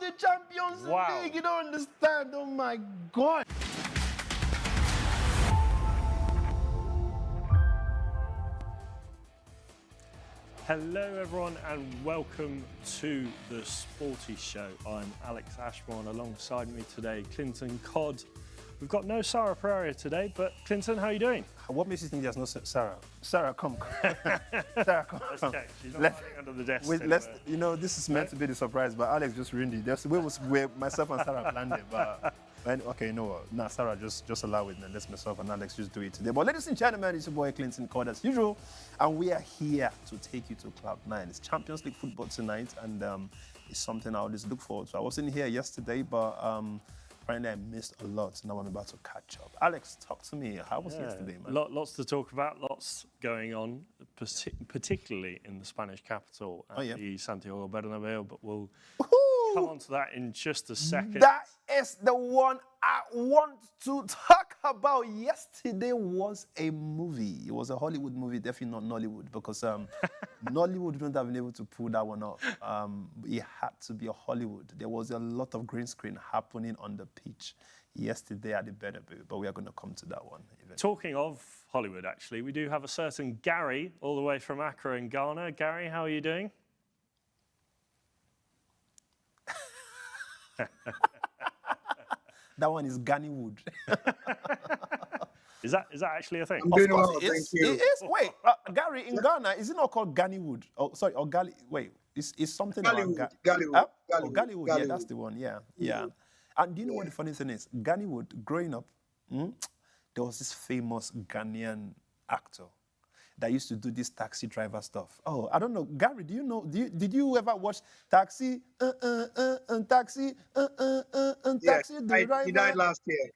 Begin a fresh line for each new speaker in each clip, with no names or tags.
the Champions League. You don't understand. Oh my God.
Hello everyone and welcome to the Sporty Show. I'm Alex Ashbourne. Alongside me today, Klinton Cod. We've got no Sara Pereira today, but Klinton, how are you doing?
What makes you think there's no Sara? Sara, come. Sara, come.
Let's check. She's not hiding under the desk.
You know, this is meant to be the surprise, but Alex just ruined it. That's where myself and Sara planned it, but okay, you know what? Nah, Sara, just allow it, man. Let's myself and Alex just do it today. But ladies and gentlemen, it's your boy Klinton Cod as usual, and we are here to take you to Cloud 9. It's Champions League football tonight, and it's something I always look forward to. I wasn't here yesterday, but apparently I missed a lot. Now I'm about to catch up. Alex, talk to me. How was yesterday, man?
Lots to talk about, lots going on, particularly in the Spanish capital at the Santiago Bernabeu, but we'll come on to that in just a second.
That is the one I want to talk about. Yesterday was a movie. It was a Hollywood movie, definitely not Nollywood, because Nollywood wouldn't have been able to pull that one off. It had to be a Hollywood. There was a lot of green screen happening on the pitch yesterday at the Bernabeu, but we are going to come to that one.
Talking of Hollywood, actually, we do have a certain Gary all the way from Accra in Ghana. Gary, how are you doing?
That one is Gannywood.
Is that actually a thing?
I'm doing well, thank you.
It is. Wait, Gary, in Ghana, is it not called Gannywood? Oh, sorry, or Gali. Wait, it's something
Gallywood.
Gallywood. Yeah, that's the one. Yeah. And do you know what the funny thing is? Gannywood, growing up, there was this famous Ghanaian actor that used to do this taxi driver stuff. Oh, I don't know. Gary, do you know? Did you ever watch Taxi? Taxi? Taxi?
He died last year.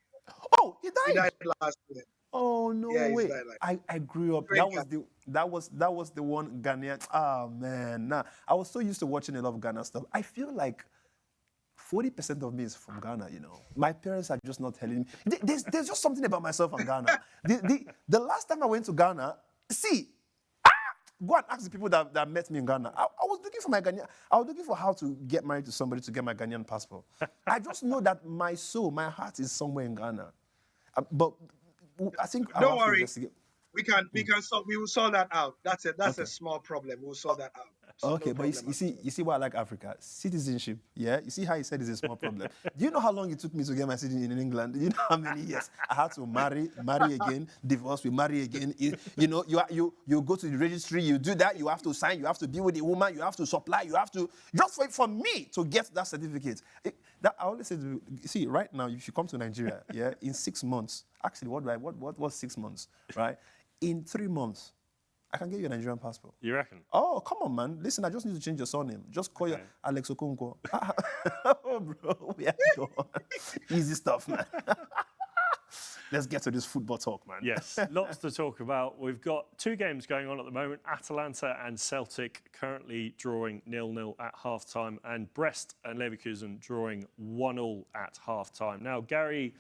Oh, he died.
He died last year.
Oh no way! I grew up.
Great
That was the one Ghanaian. Oh man, nah. I was so used to watching a lot of Ghana stuff. I feel like 40% of me is from Ghana, you know. My parents are just not telling me. There's just something about myself and Ghana. The last time I went to Ghana, go and ask the people that met me in Ghana. I was looking for my Ghanaian. I was looking for how to get married to somebody to get my Ghanaian passport. I just know that my soul, my heart is somewhere in Ghana. But I think
don't worry. We will sort that out. That's a small problem. We'll sort that out.
Okay, but you see why I like Africa? Citizenship, yeah? You see how he said it's a small problem. Do you know how long it took me to get my citizenship in England? You know how many years? I had to marry again, divorce, we marry again. You know, you go to the registry, you do that, you have to sign, you have to be with the woman, you have to supply, you have to, just for me to get that certificate. I always say, see, right now, if you come to Nigeria, yeah, in 6 months, actually, what's 6 months, right? In 3 months, I can get you a Nigerian passport.
You reckon?
Oh, come on, man. Listen, I just need to change your surname. Just call you Alex Okonkwo. Oh, bro, we are done. Easy stuff, man. Let's get to this football talk, man.
Yes, lots to talk about. We've got 2 games going on at the moment. Atalanta and Celtic currently drawing 0-0 at half-time, and Brest and Leverkusen drawing 1-1 at half-time. Now, Gary,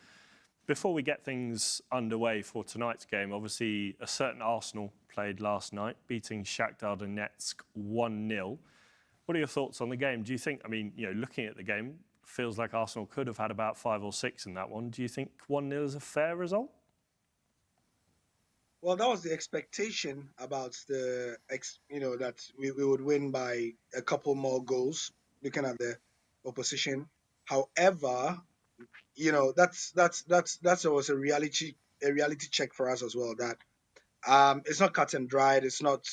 before we get things underway for tonight's game, obviously a certain Arsenal played last night, beating Shakhtar Donetsk 1-0. What are your thoughts on the game? Do you think, I mean, you know, looking at the game, feels like Arsenal could have had about 5 or 6 in that one. Do you think 1-0 is a fair result?
Well, that was the expectation about that we would win by a couple more goals, looking at the opposition. However, you know, that's always a reality check for us as well, that it's not cut and dried, it's not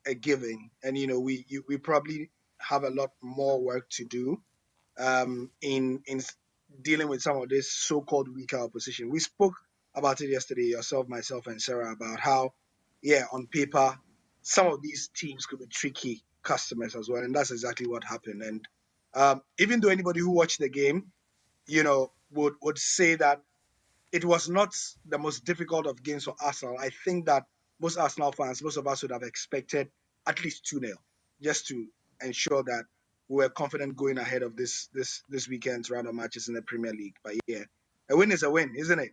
a given, and you know, we probably have a lot more work to do in dealing with some of this so-called weaker opposition. We spoke about it yesterday, yourself, myself, and Sara, about how, on paper, some of these teams could be tricky customers as well, and that's exactly what happened. And even though anybody who watched the game, you know, would say that it was not the most difficult of games for Arsenal, I think that most Arsenal fans, most of us would have expected at least 2-0, just to ensure that we were confident going ahead of this weekend's round of matches in the Premier League. But yeah, a win is a win, isn't it?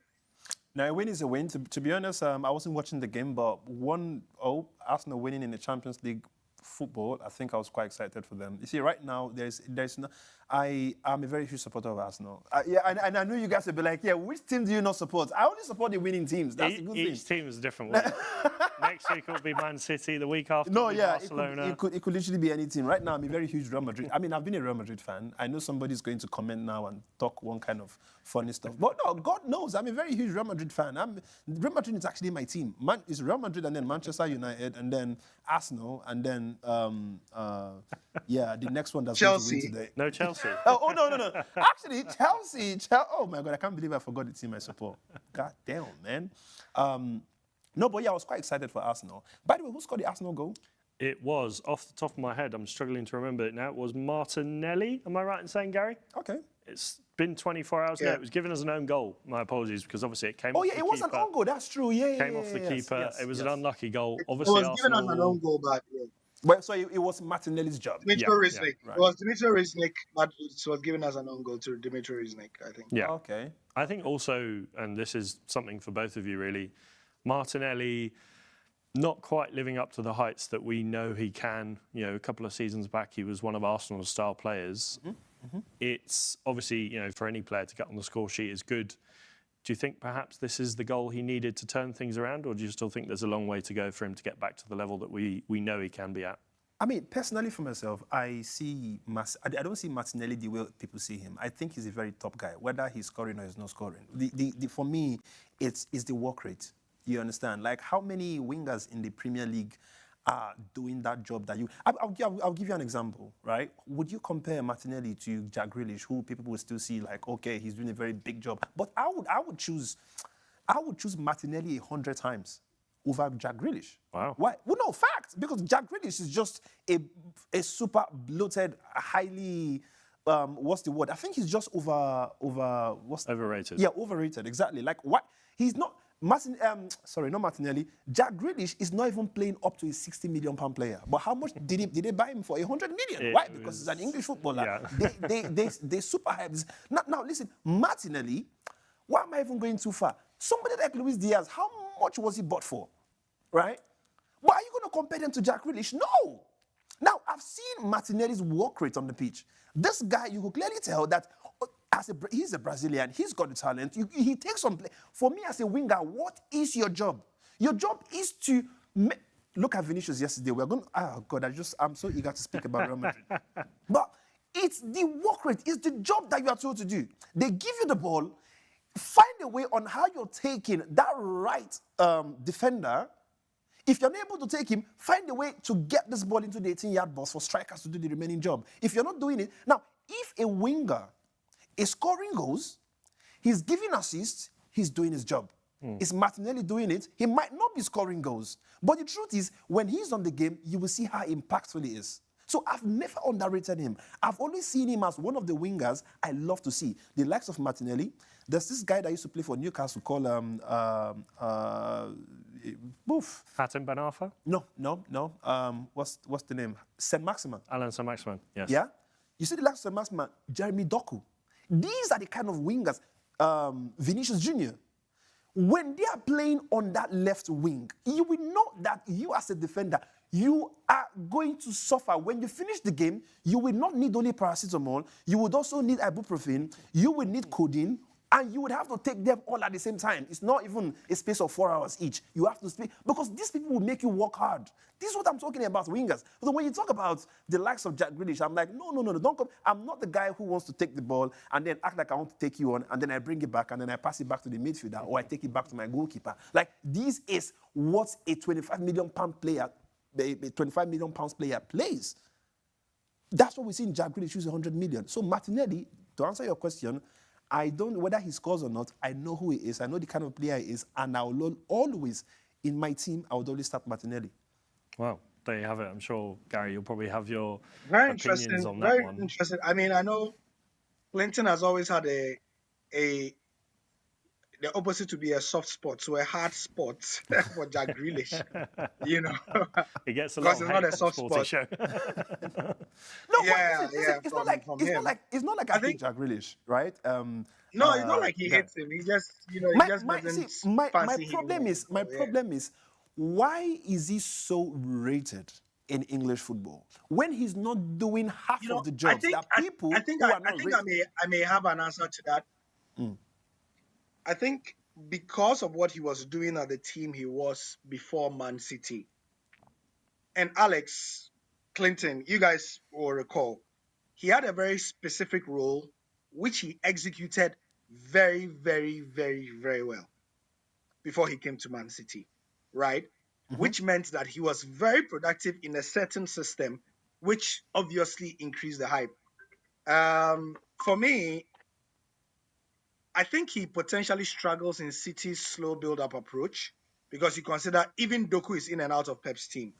No, a win is a win. To be honest, I wasn't watching the game, but 1-0, Arsenal winning in the Champions League football, I think I was quite excited for them. You see, right now, there's no. I am a very huge supporter of Arsenal. And I knew you guys would be like, yeah, which team do you not support? I only support the winning teams. That's the good thing.
Each team is a different one. Next week it'll be Man City. The week after
No,
it'll be
yeah,
Barcelona.
it could literally be any team. Right now, I'm a very huge Real Madrid. I mean, I've been a Real Madrid fan. I know somebody's going to comment now and talk one kind of funny stuff. But no, God knows, I'm a very huge Real Madrid fan. Real Madrid is actually my team. It's Real Madrid and then Manchester United and then Arsenal and then, the next one that's
Chelsea.
going to win today.
No Chelsea.
No. Actually, Chelsea. Oh my God, I can't believe I forgot the team I support. God damn, man. No, but yeah, I was quite excited for Arsenal. By the way, who scored the Arsenal goal?
It was, off the top of my head, I'm struggling to remember it now, it was Martinelli. Am I right in saying, Gary?
Okay.
It's been 24 hours now. It was given as an own goal. My apologies, because obviously it came off the keeper.
Oh, yeah, it was an own goal. That's true. Yeah,
Came off the keeper.
Yes,
it was an unlucky goal.
It
Obviously,
was given as an own goal, but
Well, so it was Martinelli's job.
Dimitri Riznik.
right.
It was Dimitri Riznik, but it was given as an own goal to Dimitri Riznik, I think.
Yeah.
Okay.
I think also, and this is something for both of you really, Martinelli not quite living up to the heights that we know he can. You know, a couple of seasons back, he was one of Arsenal's star players. It's obviously, you know, for any player to get on the score sheet is good. Do you think perhaps this is the goal he needed to turn things around, or do you still think there's a long way to go for him to get back to the level that we know he can be at?
I mean, personally for myself, I don't see Martinelli the way people see him. I think he's a very top guy, whether he's scoring or he's not scoring. For me, it's the work rate. You understand? Like, how many wingers in the Premier League are doing that job that you... I'll give you an example, right? Would you compare Martinelli to Jack Grealish, who people will still see like, okay, he's doing a very big job. But I would choose Martinelli 100 times over Jack Grealish.
Wow.
Why? Well, no, fact. Because Jack Grealish is just a super bloated, highly... what's the word? I think he's just
overrated.
Yeah, overrated, exactly. Like, what? He's not... not Martinelli. Jack Grealish is not even playing up to a £60 million player. But how much did they buy him for? 100 million. Why? Because he's an English footballer.
Yeah.
They super hype. Now, listen, Martinelli, why am I even going too far? Somebody like Luis Diaz, how much was he bought for? Right? Why are you going to compare them to Jack Grealish? No. Now, I've seen Martinelli's work rate on the pitch. This guy, you could clearly tell that he's a Brazilian. He's got the talent. He takes some play. For me as a winger, what is your job? Your job is to look at Vinicius yesterday. We're going. Oh God, I'm so eager to speak about Real Madrid. But it's the work rate. It's the job that you are told to do. They give you the ball. Find a way on how you're taking that right defender. If you're not able to take him, find a way to get this ball into the 18-yard box for strikers to do the remaining job. If you're not doing it now, if a winger is scoring goals, he's giving assists, he's doing his job. Is Martinelli doing it? He might not be scoring goals. But the truth is, when he's on the game, you will see how impactful he is. So I've never underrated him. I've always seen him as one of the wingers I love to see. The likes of Martinelli. There's this guy that used to play for Newcastle called
Hatem Ben Arfa?
No. What's the name? Saint-Maximin.
Alan Saint-Maximin, yes.
Yeah? You see the likes of Saint-Maximin, Jeremy Doku. These are the kind of wingers, Vinicius Jr. When they are playing on that left wing, you will know that you as a defender, you are going to suffer. When you finish the game, you will not need only paracetamol, you would also need ibuprofen, you will need codeine, and you would have to take them all at the same time. It's not even a space of 4 hours each. You have to speak, because these people will make you work hard. This is what I'm talking about, wingers. So when you talk about the likes of Jack Grealish, I'm like, no, don't come. I'm not the guy who wants to take the ball and then act like I want to take you on, and then I bring it back, and then I pass it back to the midfielder, or I take it back to my goalkeeper. Like, this is what a £25 million player, a £25 million player plays. That's what we see in Jack Grealish use 100 million. So Martinelli, to answer your question, I don't, whether he scores or not, I know who he is, I know the kind of player he is, and I will always, in my team, I would always start Martinelli.
Well, there you have it. I'm sure, Gary, you'll probably have your
Very
opinions
interesting.
on that
Very
one.
interesting. I mean, I know Klinton has always had the opposite to be a soft spot, so a hard spot for Jack Grealish. You know,
He gets a lot of
it's not
hate
a soft
on
spot.
Show.
No,
Yeah,
listen,
yeah,
it's
from
not like I
think-
hate Jack Grealish, right?
No, it's not like he hates him. He just, he just doesn't
my
fancy him.
problem is, why is he so rated? in English football. When he's not doing half
You know,
of the jobs, there are people
I think
who are not
I may have an answer to that. I think because of what he was doing at the team he was before Man City. And Alex, Klinton, you guys will recall, he had a very specific role which he executed very, very, very, very well before he came to Man City, right? Which meant that he was very productive in a certain system, which obviously increased the hype. For me, I think he potentially struggles in City's slow build-up approach because you consider even Doku is in and out of Pep's team.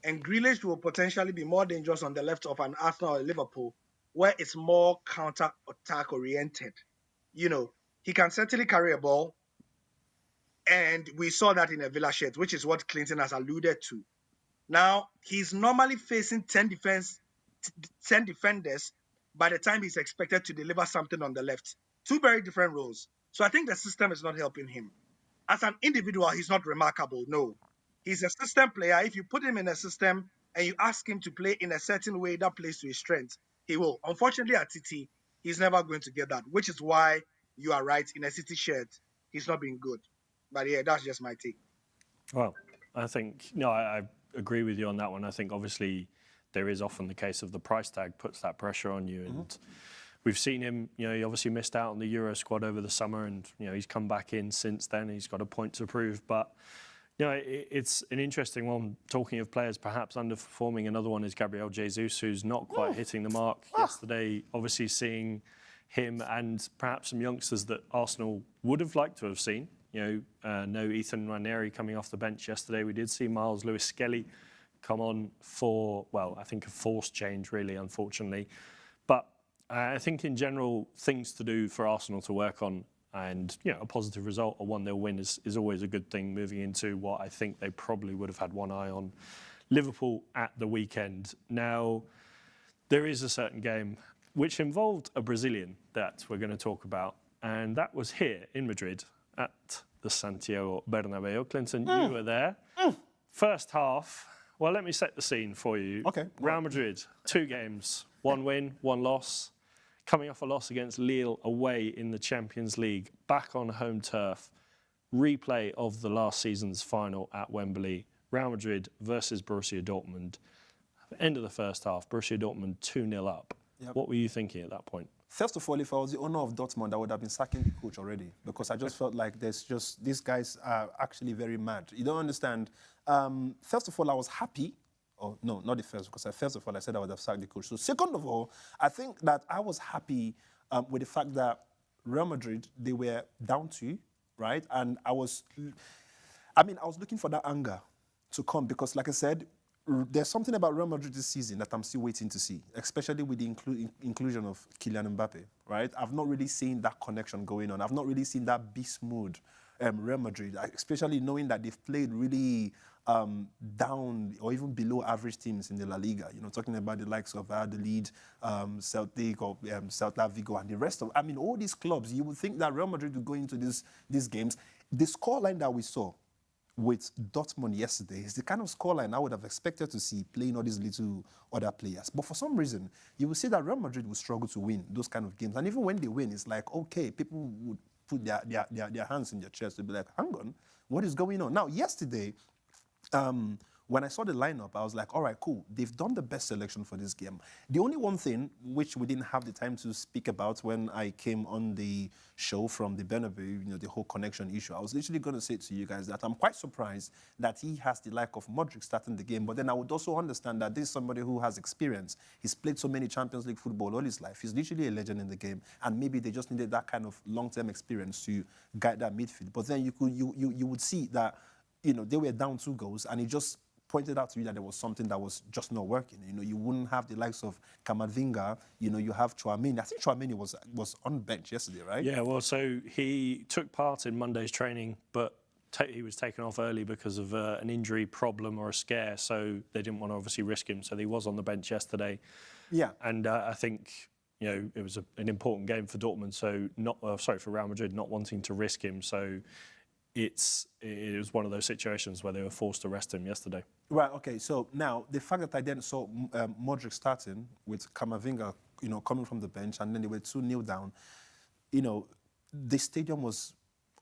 And Grealish will potentially be more dangerous on the left of an Arsenal or Liverpool, where it's more counter-attack oriented. You know, he can certainly carry a ball, and we saw that in a Villa shirt, which is what Klinton has alluded to. Now, he's normally facing 10 defenders by the time he's expected to deliver something on the left. Two very different roles. So I think the system is not helping him. As an individual, he's not remarkable, no. He's a system player. If you put him in a system and you ask him to play in a certain way that plays to his strength, he will. Unfortunately, at City, he's never going to get that, which is why you are right. In a City shirt, he's not been good. But yeah, that's just my take.
Well, I think, no, I agree with you on that one. I think obviously there is often the case of the price tag puts that pressure on you. And we've seen him, you know, he obviously missed out on the Euro squad over the summer and, you know, he's come back in since then. He's got a point to prove. But, you know, it's an interesting one. Talking of players perhaps underperforming, another one is Gabriel Jesus, who's not quite hitting the mark. Yesterday, obviously seeing him and perhaps some youngsters that Arsenal would have liked to have seen. You know, no Ethan Ranieri coming off the bench yesterday. We did see Miles Lewis-Skelly come on for, well, I think a forced change, really, unfortunately. But I think in general, things to do for Arsenal to work on and, you know, a positive result, a 1-0 win is always a good thing moving into what I think they probably would have had one eye on Liverpool at the weekend. Now, there is a certain game which involved a Brazilian that we're going to talk about, and that was here in Madrid at the Santiago Bernabeu. Klinton, you were there. First half, well, let me set the scene for you.
Okay.
Real Madrid, 2 games, 1 win, 1 loss. Coming off a loss against Lille away in the Champions League, back on home turf. Replay of the last season's final at Wembley. Real Madrid versus Borussia Dortmund. End of the first half, Borussia Dortmund 2-0 up.
Yep.
What were you thinking at that point?
First of all, if I was the owner of Dortmund, I would have been sacking the coach already because I just felt like these guys are actually very mad. You don't understand. First of all, I was happy. Oh, no, not the first, because first of all, I said I would have sacked the coach. So second of all, I think that I was happy with the fact that Real Madrid, they were down 2, right? And I was looking for that anger to come because, like I said, there's something about Real Madrid this season that I'm still waiting to see, especially with the inclusion of Kylian Mbappé, right? I've not really seen that connection going on. I've not really seen that beast mood Real Madrid, especially knowing that they've played really down or even below average teams in the La Liga. You know, talking about the likes of Valladolid, Celtic, or Celta Vigo, and the rest of. I mean, all these clubs. You would think that Real Madrid would go into these games. The scoreline that we saw with Dortmund yesterday is the kind of scoreline I would have expected to see playing all these little other players. But for some reason, you will see that Real Madrid will struggle to win those kind of games. And even when they win, it's like, okay, people would put their hands in their chest to be like, hang on, what is going on? Now, yesterday, when I saw the lineup, I was like, all right, cool. They've done the best selection for this game. The only one thing which we didn't have the time to speak about when I came on the show from the Bernabeu, you know, the whole connection issue, I was literally going to say to you guys that I'm quite surprised that he has the like of Modric starting the game. But then I would also understand that this is somebody who has experience. He's played so many Champions League football all his life. He's literally a legend in the game. And maybe they just needed that kind of long-term experience to guide that midfield. But then you would see that, you know, they were down 2 goals and he just pointed out to you that there was something that was just not working. You know, you wouldn't have the likes of Camavinga. You know, you have Tchouaméni. I think Tchouaméni was on bench yesterday, right?
Yeah, well, so he took part in Monday's training, but he was taken off early because of an injury problem or a scare, so they didn't want to obviously risk him. So he was on the bench yesterday. Yeah. And I think, you know, it was an important game for Dortmund, so for Real Madrid, not wanting to risk him. So it was one of those situations where they were forced to rest him yesterday.
Right, okay. So now, the fact that I then saw Modric starting with Camavinga, coming from the bench, and then they were 2-0 down, the stadium was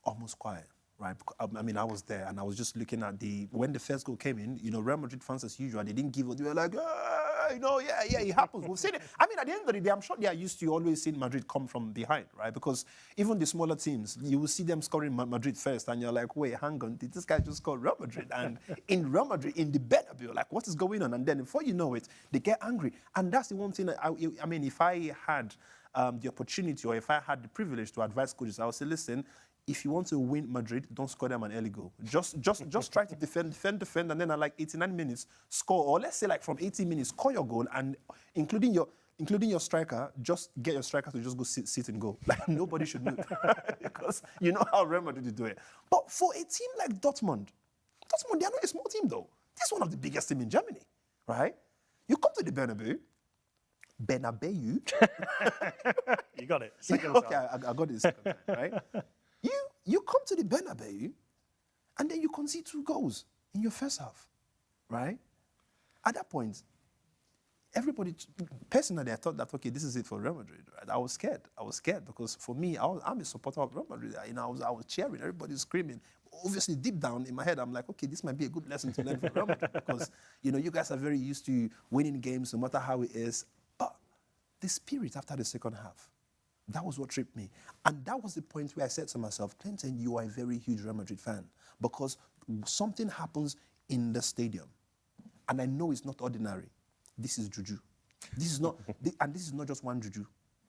almost quiet, right? I mean, I was there, and I was just looking at when the first goal came in, Real Madrid fans, as usual, they didn't give up. They were like, yeah, it happens. We've seen it. I mean, at the end of the day, I'm sure they are used to always seeing Madrid come from behind, right? Because even the smaller teams, you will see them scoring Madrid first, and you're like, wait, hang on, did this guy just score Real Madrid? And in Real Madrid, in the Bernabeu, like, what is going on? And then before you know it, they get angry. And that's the one thing, I mean, if I had the opportunity, or if I had the privilege to advise coaches, I would say, listen, if you want to win Madrid, don't score them an early goal. Just try to defend, and then at like 89 minutes, score. Or let's say like from 80 minutes, score your goal, and including your striker, just get your striker to just go sit and go. Like, nobody should move. Because you know how Real Madrid do it. But for a team like Dortmund, they are not a small team though. This is one of the biggest teams in Germany, right? You come to the Bernabeu.
You got it.
Okay, I got it the second time, right? You come to the Bernabeu, and then you concede 2 goals in your first half, right? At that point, everybody, personally, I thought that, okay, this is it for Real Madrid. Right? I was scared because for me, I'm a supporter of Real Madrid. I was cheering, everybody's screaming. Obviously, deep down in my head, I'm like, okay, this might be a good lesson to learn for Real Madrid because, you guys are very used to winning games no matter how it is. But the spirit after the second half, that was what tripped me. And that was the point where I said to myself, Klinton, you are a very huge Real Madrid fan because something happens in the stadium. And I know it's not ordinary. This is juju. This is not just one juju.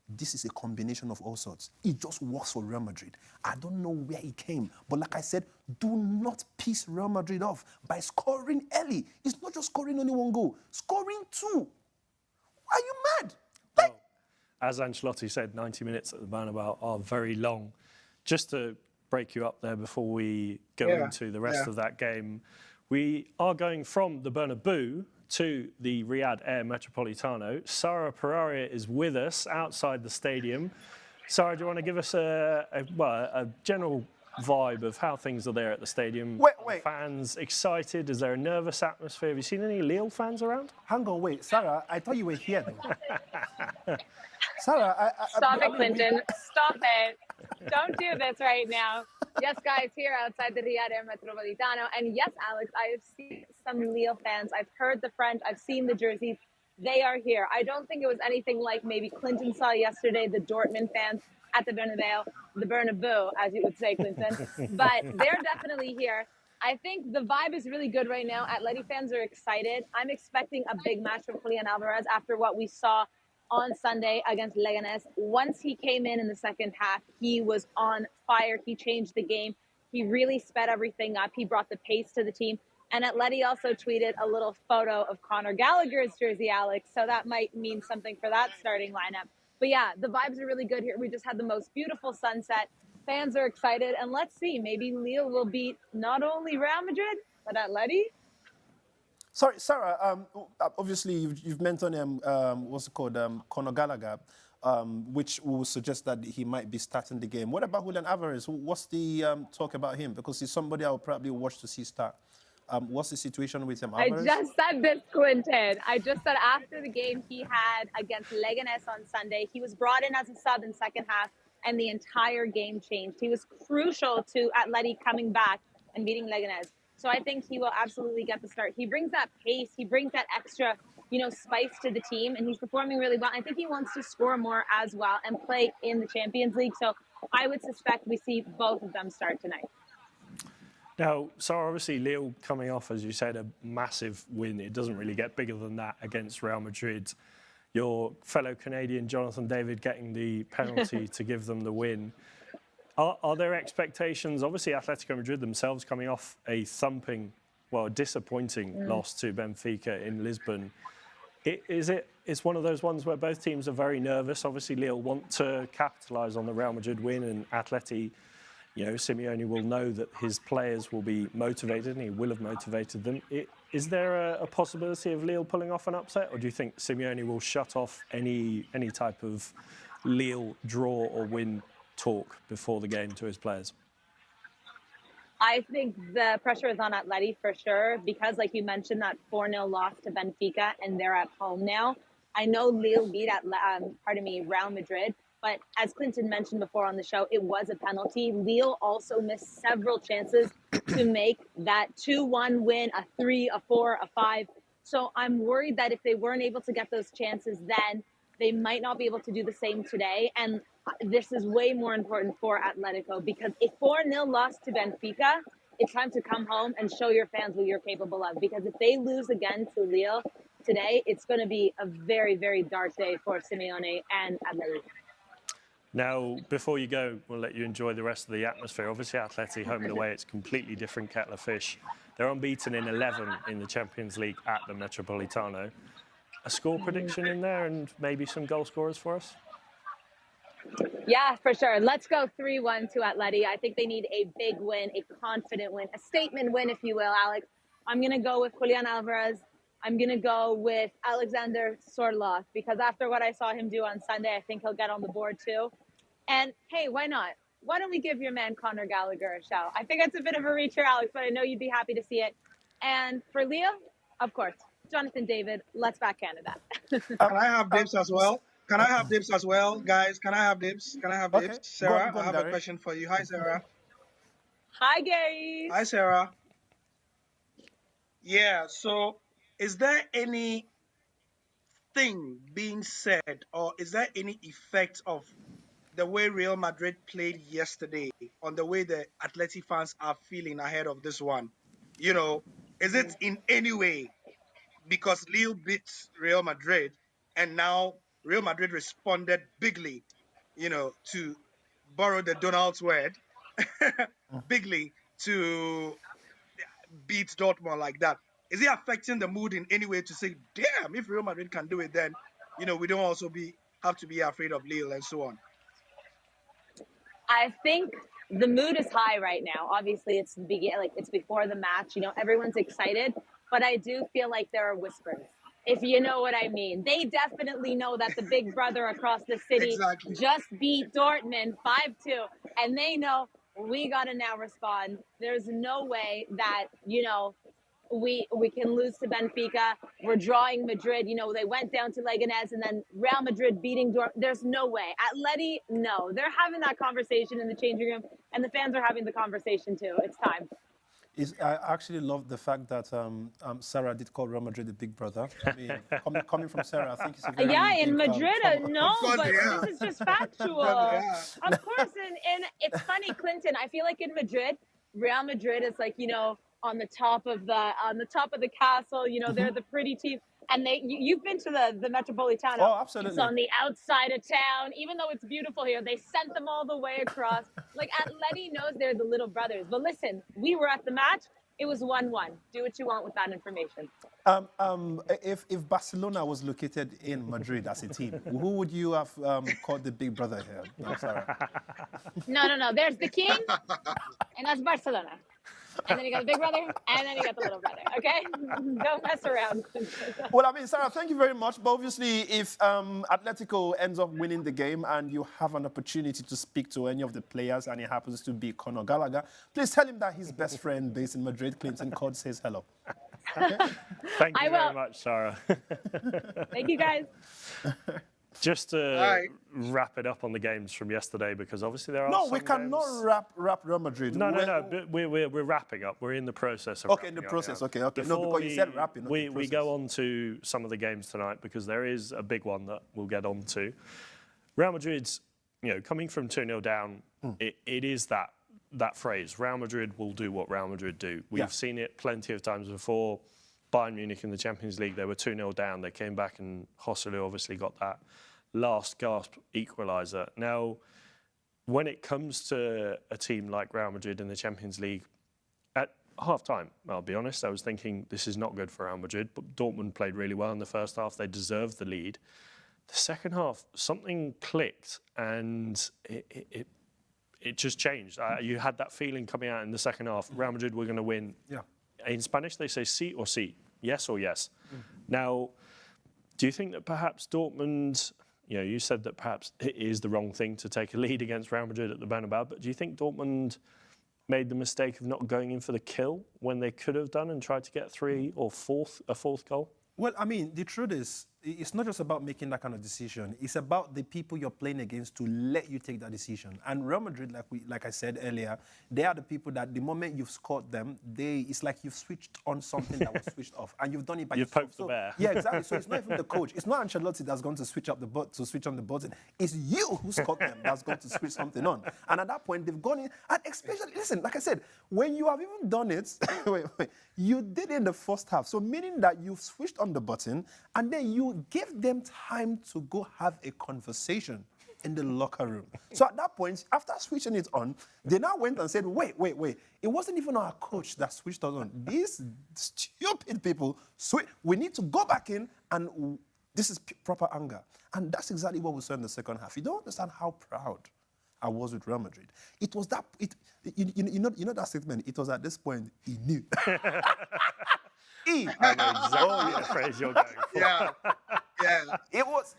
This is a combination of all sorts. It just works for Real Madrid. I don't know where it came. But like I said, do not piss Real Madrid off by scoring early. It's not just scoring only 1 goal. Scoring 2. Are you mad?
As Ancelotti said, 90 minutes at the Bernabeu are very long. Just to break you up there before we go into the rest of that game, we are going from the Bernabeu to the Riyadh Air Metropolitano. Sara Peraria is with us outside the stadium. Sara, do you want to give us a general vibe of how things are there at the stadium?
Wait.
Fans excited? Is there a nervous atmosphere? Have you seen any Lille fans around?
Hang on, wait. Sara, I thought you were here though. Sara,
Stop it, Klinton. Stop it. Don't do this right now. Yes, guys, here outside the Riyadh Air Metropolitano. And yes, Alex, I have seen some Lille fans. I've heard the French. I've seen the jerseys. They are here. I don't think it was anything like maybe Klinton saw yesterday, the Dortmund fans at the Bernabeu, as you would say, Klinton. But they're definitely here. I think the vibe is really good right now. Atleti fans are excited. I'm expecting a big match from Julian Alvarez after what we saw on Sunday against Leganes. Once he came in the second half, he was on fire. He changed the game. He really sped everything up. He brought the pace to the team. And Atleti also tweeted a little photo of Conor Gallagher's jersey, Alex. So that might mean something for that starting lineup. But yeah, the vibes are really good here. We just had the most beautiful sunset. Fans are excited. And let's see, maybe Lille will beat not only Real Madrid, but Atleti.
Sorry, Sara, obviously you've mentioned what's it called, Conor Gallagher, which will suggest that he might be starting the game. What about Julian Alvarez? What's the talk about him? Because he's somebody I will probably watch to see start. What's the situation with him, Alvarez?
I just said this, Klinton. I just said after the game he had against Leganes on Sunday, he was brought in as a sub in second half, and the entire game changed. He was crucial to Atleti coming back and beating Leganes. So I think he will absolutely get the start. He brings that pace. He brings that extra, spice to the team, and he's performing really well. I think he wants to score more as well and play in the Champions League. So I would suspect we see both of them start tonight.
Now, Sara, obviously Lille coming off, as you said, a massive win. It doesn't really get bigger than that against Real Madrid. Your fellow Canadian, Jonathan David, getting the penalty to give them the win. Are there expectations? Obviously, Atletico Madrid themselves coming off a disappointing loss to Benfica in Lisbon. It's one of those ones where both teams are very nervous. Obviously, Lille want to capitalise on the Real Madrid win, and Atleti, Simeone will know that his players will be motivated, and he will have motivated them. Is there a possibility of Lille pulling off an upset, or do you think Simeone will shut off any type of Lille draw or win talk before the game to his players?
I think the pressure is on Atleti for sure because, like you mentioned, that 4-0 loss to Benfica, and they're at home now. I know Lille beat Real Madrid, but as Klinton mentioned before on the show, it was a penalty. Lille also missed several chances to make that 2-1 win, a 3, a 4, a 5. So I'm worried that if they weren't able to get those chances then, they might not be able to do the same today. And this is way more important for Atletico because if 4-0 lost to Benfica, it's time to come home and show your fans what you're capable of. Because if they lose again to Lille today, it's going to be a very, very dark day for Simeone and Atleti.
Now, before you go, we'll let you enjoy the rest of the atmosphere. Obviously, Atleti home and away, it's completely different kettle of fish. They're unbeaten in 11 in the Champions League at the Metropolitano. A score prediction in there and maybe some goal scorers for us?
Yeah, for sure. Let's go 3-1 to Atleti. I think they need a big win, a confident win, a statement win, if you will, Alex. I'm going to go with Julian Alvarez. I'm going to go with Alexander Sorloth because after what I saw him do on Sunday, I think he'll get on the board too. And hey, why not? Why don't we give your man Conor Gallagher a shout? I think it's a bit of a reach here, Alex, but I know you'd be happy to see it. And for Leo, of course, Jonathan David, let's back Canada.
Can I have dibs as well? Can I have dibs as well, guys? Can I have dibs? Can I have dibs?
Okay.
Sarah,
Go on,
I have
Gary.
a question for you. Hi, Sarah.
Hi, Gary.
Hi, Sarah. Yeah, so is there anything being said or is there any effect of the way Real Madrid played yesterday on the way the Atleti fans are feeling ahead of this one? You know, is it in any way because Lille beat Real Madrid and now Real Madrid responded bigly, you know, to borrow the Donald's word, bigly to beat Dortmund like that? Is it affecting the mood in any way to say, damn, if Real Madrid can do it, then, you know, we don't also have to be afraid of Lille and so on?
I think the mood is high right now. Obviously, it's before the match. You know, everyone's excited, but I do feel like there are whispers, if you know what I mean. They definitely know that the big brother across the city
Exactly.
just beat Dortmund 5-2, and they know we got to now respond. There's no way that, you know, we can lose to Benfica. We're drawing Madrid. You know, they went down to Leganés and then Real Madrid beating Dortmund. There's no way. Atleti, no. They're having that conversation in the changing room, and the fans are having the conversation too. It's time.
I actually love the fact that Sara did call Real Madrid the big brother. I mean, coming from Sarah, I think it's a very
in
big,
Madrid, no,
course,
but
yeah.
this is just factual.
Yeah.
Of course, and it's funny, Klinton. I feel like in Madrid, Real Madrid is like, you know, on the top of the castle. You know, they're the pretty team. And you've been to the Metropolitano.
Oh, absolutely.
It's on the outside of town. Even though it's beautiful here, they sent them all the way across. Like, Atleti knows they're the little brothers. But listen, we were at the match. It was 1-1. Do what you want with that information.
If Barcelona was located in Madrid as a team, who would you have called the big brother here, Sarah?
No. There's the king, and that's Barcelona. And then you got the big brother, and then you got the little brother, okay? Don't mess around.
Well, I mean, Sarah, thank you very much. But obviously, if Atletico ends up winning the game and you have an opportunity to speak to any of the players and it happens to be Conor Gallagher, please tell him that his best friend based in Madrid, Klinton Cod, says hello. Okay?
Thank you
I will.
very much, Sarah.
Thank you, guys.
Just to
Right.
wrap it up on the games from yesterday, because obviously there are
No,
some
we cannot
games...
wrap Real Madrid.
No. But we're wrapping up. We're in the process of
Okay, in the
wrapping up
process.
now.
Okay. No,
Before
because you said wrapping. Not the
we
process.
go on to some of the games tonight because there is a big one that we'll get on to. Real Madrid's, you know, coming from 2-0 down, it is that phrase, Real Madrid will do what Real Madrid do. We've seen it plenty of times before. Bayern Munich in the Champions League, they were 2-0 down. They came back and Joselu obviously got that last gasp equaliser. Now, when it comes to a team like Real Madrid in the Champions League, at half-time, I'll be honest, I was thinking this is not good for Real Madrid, but Dortmund played really well in the first half. They deserved the lead. The second half, something clicked and it just changed. You had that feeling coming out in the second half. Real Madrid were going to win. Yeah. In Spanish, they say sí or sí, yes or yes. Now, do you think that perhaps Dortmund, you know, you said that perhaps it is the wrong thing to take a lead against Real Madrid at the Bernabeu, but do you think Dortmund made the mistake of not going in for the kill when they could have done and tried to get a fourth goal?
Well, I mean, the truth is, it's not just about making that kind of decision. It's about the people you're playing against to let you take that decision. And Real Madrid, like I said earlier, they are the people that the moment you've scored them, it's like you've switched on something that was switched off, and you've done it by
You've
yourself.
poked the bear.
Yeah, exactly. So it's not even the coach. It's not Ancelotti that's going to switch on the button. It's you who scored them that's going to switch something on. And at that point, they've gone in. And especially, listen, like I said, when you have even done it, you did it in the first half. So meaning that you've switched on the button, and then you gave them time to go have a conversation in the locker room. So at that point, after switching it on, they now went and said, wait. It wasn't even our coach that switched us on. These stupid people, we need to go back in, and this is proper anger. And that's exactly what we saw in the second half. You don't understand how proud I was with Real Madrid. It was that, you know that statement, it was at this point, he knew.
I know exactly the phrase you're going for.
Yeah.
It was,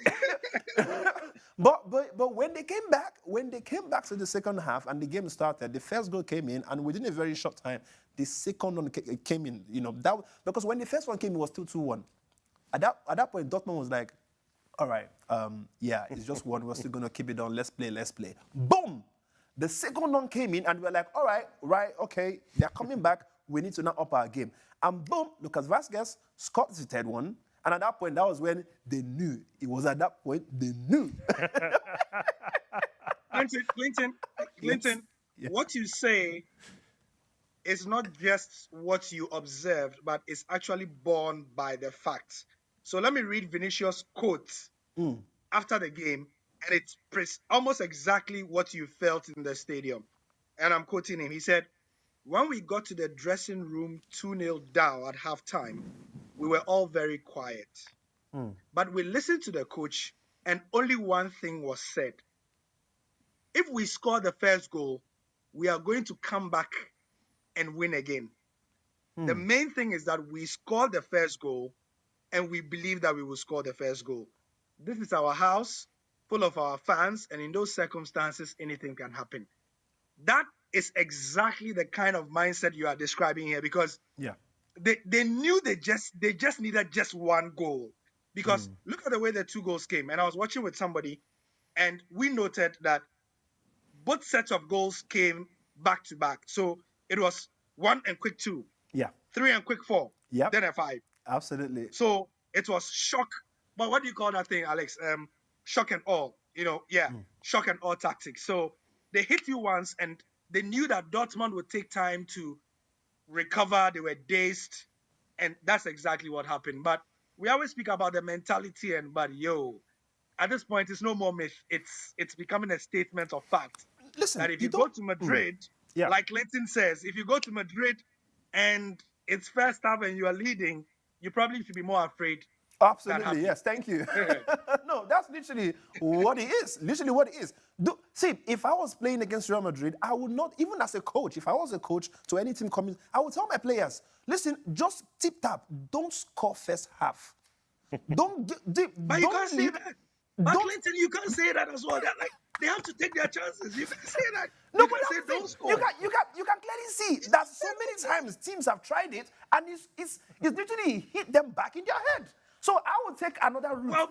but when they came back to the second half and the game started, the first goal came in, and within a very short time, the second one came in. You know that because when the first one came, it was still 2-1. At that point, Dortmund was like, all right, yeah, it's just one. We're still gonna keep it on. Let's play. Boom! The second one came in, and we're like, all right, okay, they're coming back. We need to now up our game. And boom, Lucas Vazquez scored the third one. And at that point, that was when they knew. It was at that point they knew.
Klinton,
Yeah.
what you say is not just what you observed, but it's actually borne by the facts. So let me read Vinicius' quote after the game, and it's almost exactly what you felt in the stadium. And I'm quoting him. He said, "When we got to the dressing room 2-0 down at halftime, we were all very quiet. But we listened to the coach, and only one thing was said. If we score the first goal, we are going to come back and win again. The main thing is that we scored the first goal, and we believe that we will score the first goal. This is our house, full of our fans, and in those circumstances, anything can happen." That is exactly the kind of mindset you are describing here, because they knew they just needed just one goal. Because look at the way the two goals came. And I was watching with somebody, and we noted that both sets of goals came back to back. So it was 1 and quick 2, 3 and quick 4, then a 5.
Absolutely.
So it was shock. But what do you call that thing, Alex? Shock and awe. Shock and awe tactics. So they hit you once, and they knew that Dortmund would take time to recover. They were dazed, and that's exactly what happened. But we always speak about the mentality, but at this point, it's no more myth. It's becoming a statement of fact.
Listen,
that if you go to Madrid, like Klinton says, if you go to Madrid and it's first half and you are leading, you probably should be more afraid.
Absolutely, yes. Thank you. No, that's literally what it is. Literally what it is. See, if I was playing against Real Madrid, I would not, even as a coach, if I was a coach to any team coming, I would tell my players, listen, just tip-tap. Don't score first half.
But you can't say that. But Klinton, you can't say that as well. They have to take their chances. You can't say that.
No,
you can say don't score.
You can clearly see that so many times teams have tried it, and it's literally hit them back in their head. So I would take another route.
Well,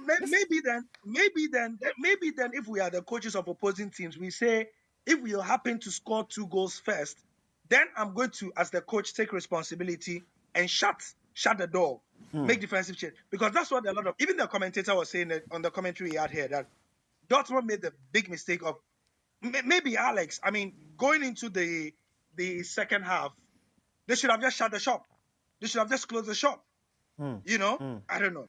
maybe then, if we are the coaches of opposing teams, we say, if we happen to score 2 goals first, then I'm going to, as the coach, take responsibility and shut the door, make defensive change. Because that's what even the commentator was saying on the commentary he had here, that Dortmund made the big mistake of, maybe Alex, going into the second half, they should have just shut the shop. They should have just closed the shop. I don't know.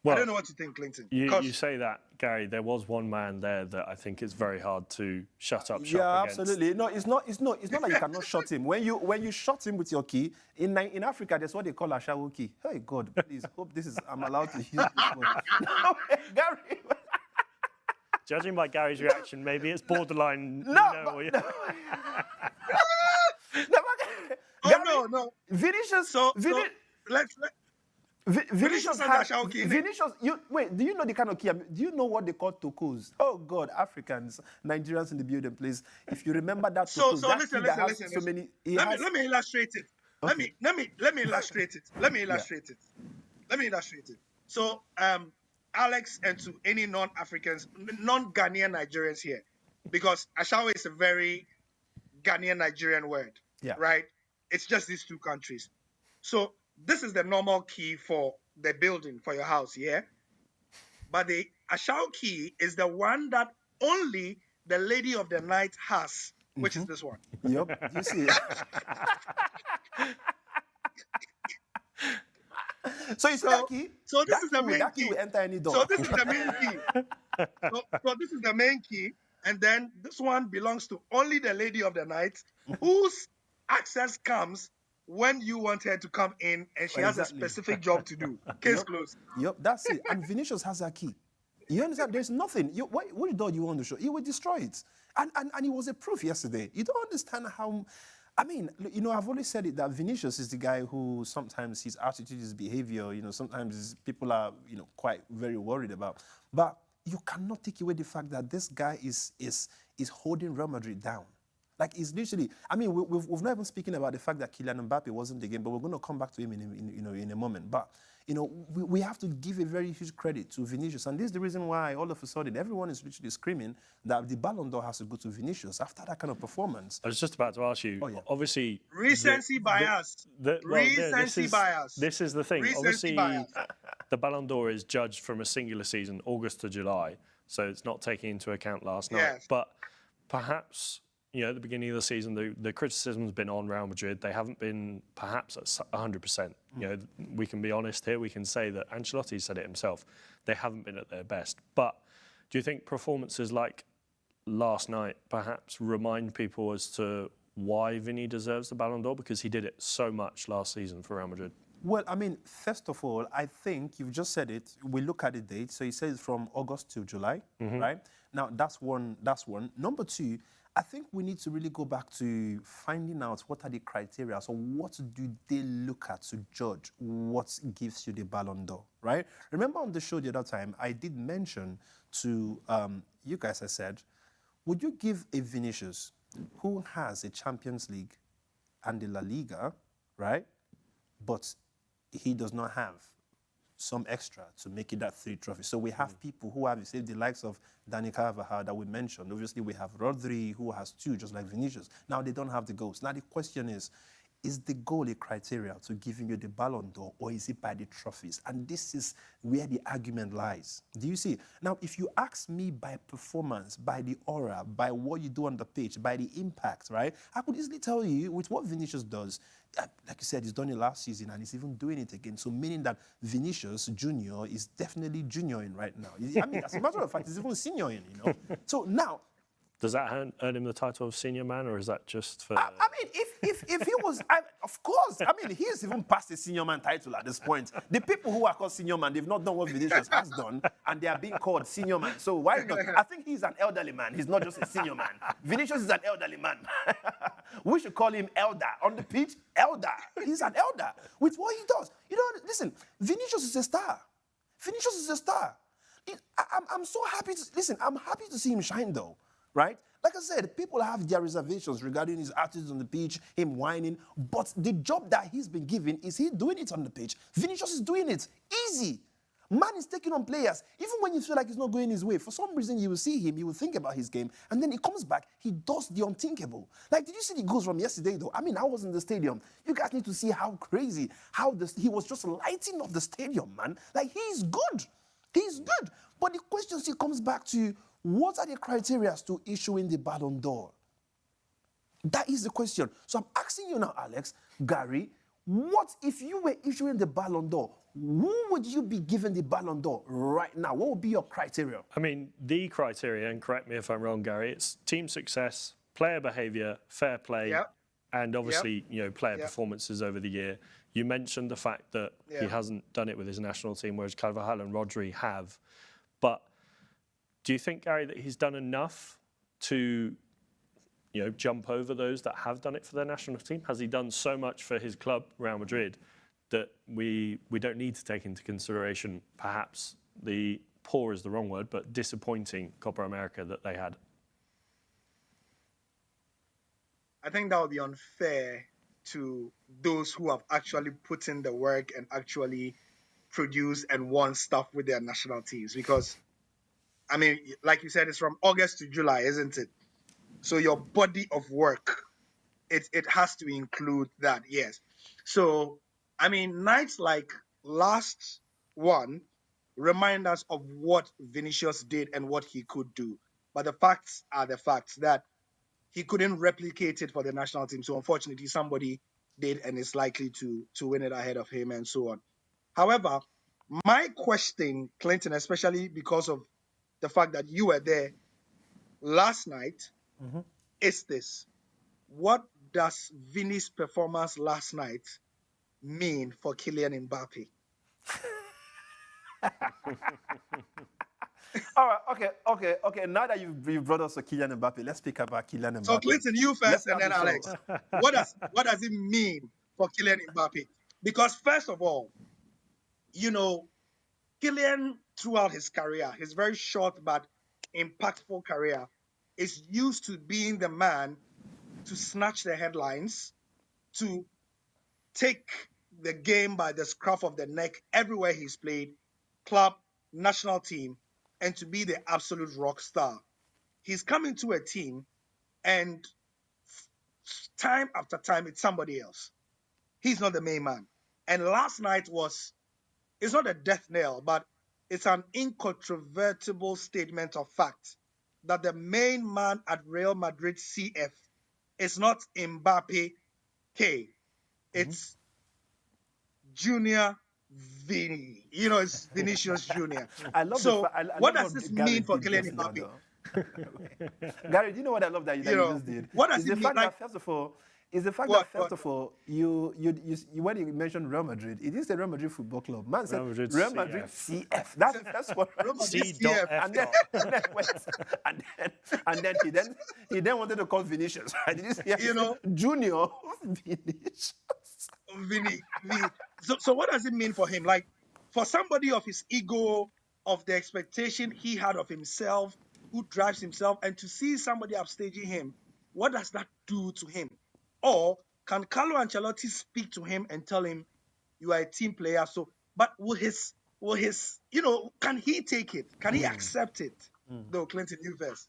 Well,
I don't know what to think, Klinton.
You say that, Gary. There was one man there that I think is very hard to shut up shop against.
Absolutely. No, it's not like you cannot shut him. When you shut him with your key, in Africa, that's what they call a shawu key. Hey, God, please, hope I'm allowed to use this one. No, Gary.
Judging by Gary's reaction, maybe it's borderline.
No.
Gary,
No.
Vinicius.
So let's Vinicius has Ashao key.
Vinicius, wait, do you know the kind of key? Do you know what they call tokos? Oh God, Africans, Nigerians in the building, please. If you remember that tokos,
So
that
listen,
key that has
listen.
so many.
Let me illustrate it.
Okay.
Let me illustrate it. Let me illustrate it. So Alex, and to any non-Africans, non-Ghanaian Nigerians here, because Ashao is a very Ghanaian Nigerian word, right? It's just these two countries. So this is the normal key for the building, for your house, yeah? But the Ashao key is the one that only the lady of the night has, which is this one.
Yep, you see. So you see that key?
So this is the main
that
key.
Will enter any door.
So this is the main key. So this is the main key. And then this one belongs to only the lady of the night, whose access comes when you want her to come in and she has a specific job to do. Case closed.
Yep, that's it. And Vinicius has that key. You understand? There's nothing. Which door do you want to show? He will destroy it. And it was a proof yesterday. You don't understand how... I mean, you know, I've always said it that Vinicius is the guy who sometimes his attitude, his behavior, you know, sometimes people are, you know, quite very worried about. But you cannot take away the fact that this guy is holding Real Madrid down. Like, it's literally, I mean, we've not even speaking about the fact that Kylian Mbappé wasn't the game, but we're going to come back to him in a moment. But, you know, we have to give a very huge credit to Vinicius. And this is the reason why all of a sudden everyone is literally screaming that the Ballon d'Or has to go to Vinicius after that kind of performance.
I was just about to ask you, obviously...
Recency bias. Recency bias.
This is the thing.
Recency
obviously,
bias.
The Ballon d'Or is judged from a singular season, August to July, so it's not taking into account last night.
Yes.
But perhaps... You know, at the beginning of the season, the criticism's been on Real Madrid. They haven't been perhaps at 100%. You know, we can be honest here. We can say that Ancelotti said it himself. They haven't been at their best. But do you think performances like last night perhaps remind people as to why Vinny deserves the Ballon d'Or? Because he did it so much last season for Real Madrid.
Well, I mean, first of all, I think you've just said it. We look at the date. So he says from August to July, right? Now, that's one. Number two, I think we need to really go back to finding out what are the criteria. So what do they look at to judge what gives you the Ballon d'Or, right? Remember on the show the other time, I did mention to you guys, I said, would you give a Vinicius who has a Champions League and the La Liga, right? But he does not have some extra to make it that 3 trophies. So we have people who have, say, the likes of Dani Carvajal that we mentioned. Obviously, we have Rodri, who has 2, just like Vinicius. Now, they don't have the goals. Now, the question is the goal a criteria to giving you the Ballon d'Or, or is it by the trophies? And this is where the argument lies. Do you see? Now, if you ask me by performance, by the aura, by what you do on the pitch, by the impact, right? I could easily tell you with what Vinicius does, like you said, he's done it last season and he's even doing it again. So meaning that Vinicius Junior is definitely junioring right now. I mean, as a matter of fact, he's even senioring, you know. So now,
does that earn him the title of senior man, or is that just for...
I mean, if he was... of course. I mean, he's even past the senior man title at this point. The people who are called senior man, they've not done what Vinicius has done, and they are being called senior man. So why not? I think he's an elderly man. He's not just a senior man. Vinicius is an elderly man. We should call him elder. On the pitch, elder. He's an elder with what he does. You know, listen, Vinicius is a star. Vinicius is a star. I'm so happy to... Listen, I'm happy to see him shine, though. Right? Like I said, people have their reservations regarding his attitude on the pitch, him whining, but the job that he's been given, is he doing it on the pitch? Vinicius is doing it. Easy. Man is taking on players. Even when you feel like it's not going his way, for some reason you will see him, you will think about his game, and then he comes back, he does the unthinkable. Like, did you see the goals from yesterday, though? I mean, I was in the stadium. You guys need to see how crazy, he was just lighting up the stadium, man. Like, he's good. He's good. But the question still comes back to, what are the criteria to issuing the Ballon d'Or? That is the question. So I'm asking you now, Alex, Gary, what if you were issuing the Ballon d'Or? Who would you be giving the Ballon d'Or right now? What would be your criteria?
I mean, the criteria, and correct me if I'm wrong, Gary, it's team success, player behaviour, fair play, and obviously, you know, player performances over the year. You mentioned the fact that he hasn't done it with his national team, whereas Carvajal and Rodri have. But do you think, Gary, that he's done enough to, you know, jump over those that have done it for their national team? Has he done so much for his club, Real Madrid, that we don't need to take into consideration perhaps the poor is the wrong word, but disappointing Copa America that they had?
I think that would be unfair to those who have actually put in the work and actually produced and won stuff with their national teams. Because, I mean, like you said, it's from August to July, isn't it? So your body of work, it has to include that, yes. So, I mean, nights like last one remind us of what Vinicius did and what he could do. But the facts are the facts that he couldn't replicate it for the national team. So unfortunately, somebody did and is likely to win it ahead of him and so on. However, my question, Klinton, especially because of the fact that you were there last night, is this. What does Vini's performance last night mean for Kylian Mbappé?
All right, okay. Now that you've brought us to Kylian Mbappé, let's speak about Kylian Mbappé.
So Klinton, you first,
Let's
and then
start the
Alex.
show.
What does it mean for Kylian Mbappé? Because first of all, you know, Kylian throughout his career, his very short but impactful career, is used to being the man to snatch the headlines, to take the game by the scruff of the neck everywhere he's played, club, national team, and to be the absolute rock star. He's coming to a team and time after time, it's somebody else. He's not the main man. And last night it's not a death knell, but it's an incontrovertible statement of fact that the main man at Real Madrid CF is not Mbappé K. It's Junior Vini. You know, it's Vinicius Junior.
I love
So
I
what
love
does this
Gary
mean for
did
Kylian
just now,
Mbappé?
though. Gary, do you know what I love that you just did?
What does
It's
it
the
mean?
fact
Like,
that first of all, you when you mentioned Real Madrid, it is the Real Madrid Football Club. Man said Real Madrid CF. That's the first one.
Real Madrid
C.F.
And then he then wanted to call Vinicius. Right? Did you see?
You know,
Junior Vinicius.
Vini. So what does it mean for him? Like, for somebody of his ego, of the expectation he had of himself, who drives himself, and to see somebody upstaging him, what does that do to him? Or can Carlo Ancelotti speak to him and tell him, you are a team player, so, but will his, can he take it? Can he accept it? Though, Klinton, you first.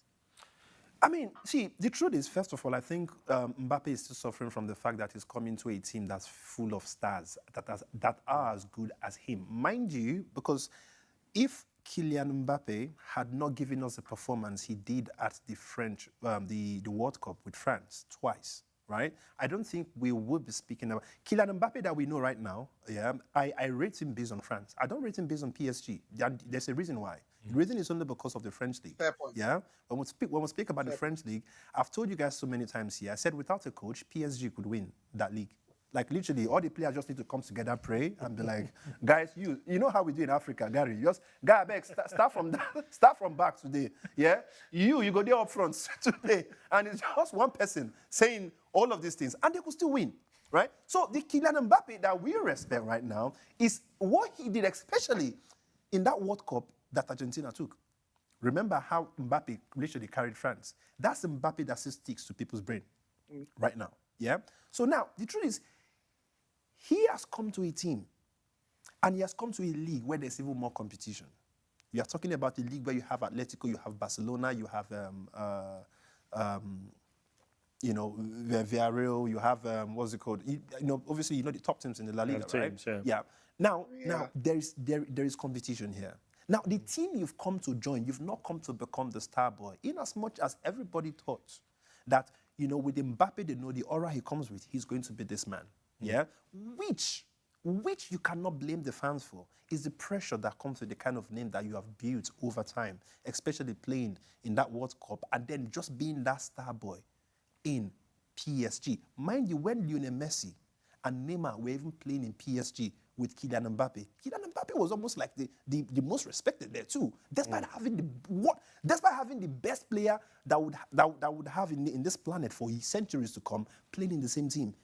I mean, see, the truth is, first of all, I think Mbappé is still suffering from the fact that he's coming to a team that's full of stars that are as good as him. Mind you, because if Kylian Mbappé had not given us the performance he did at the French, the World Cup with France twice, right? I don't think we would be speaking about Kylian Mbappé that we know right now. Yeah, I rate him based on France. I don't rate him based on PSG. There's a reason why. The reason is only because of the French league.
Fair point.
Yeah. When we speak about the French league, I've told you guys so many times here. I said without a coach, PSG could win that league. Like literally, all the players just need to come together, pray, and be like, guys, you know how we do in Africa, Gary. Just start from back today. Yeah, you go there up front today, and it's just one person saying all of these things, and they could still win, right? So the Kylian Mbappé that we respect right now is what he did, especially in that World Cup that Argentina took. Remember how Mbappé literally carried France. That's Mbappé that still sticks to people's brain right now. Yeah. So now the truth is, he has come to a team, and he has come to a league where there's even more competition. You are talking about a league where you have Atletico, you have Barcelona, you have Villarreal, you have what's it called? Obviously, the top teams in the La Liga,
teams,
right?
yeah.
Now there is competition here. Now the team you've come to join, you've not come to become the star boy. In as much as everybody thought that with Mbappé, they know the aura he comes with, he's going to be this man. Yeah, which you cannot blame the fans for is the pressure that comes with the kind of name that you have built over time, especially playing in that World Cup and then just being that star boy in PSG. Mind you, when Lionel Messi and Neymar were even playing in PSG with Kylian Mbappé was almost like the most respected there too, despite having the best player that would have in this planet for centuries to come playing in the same team.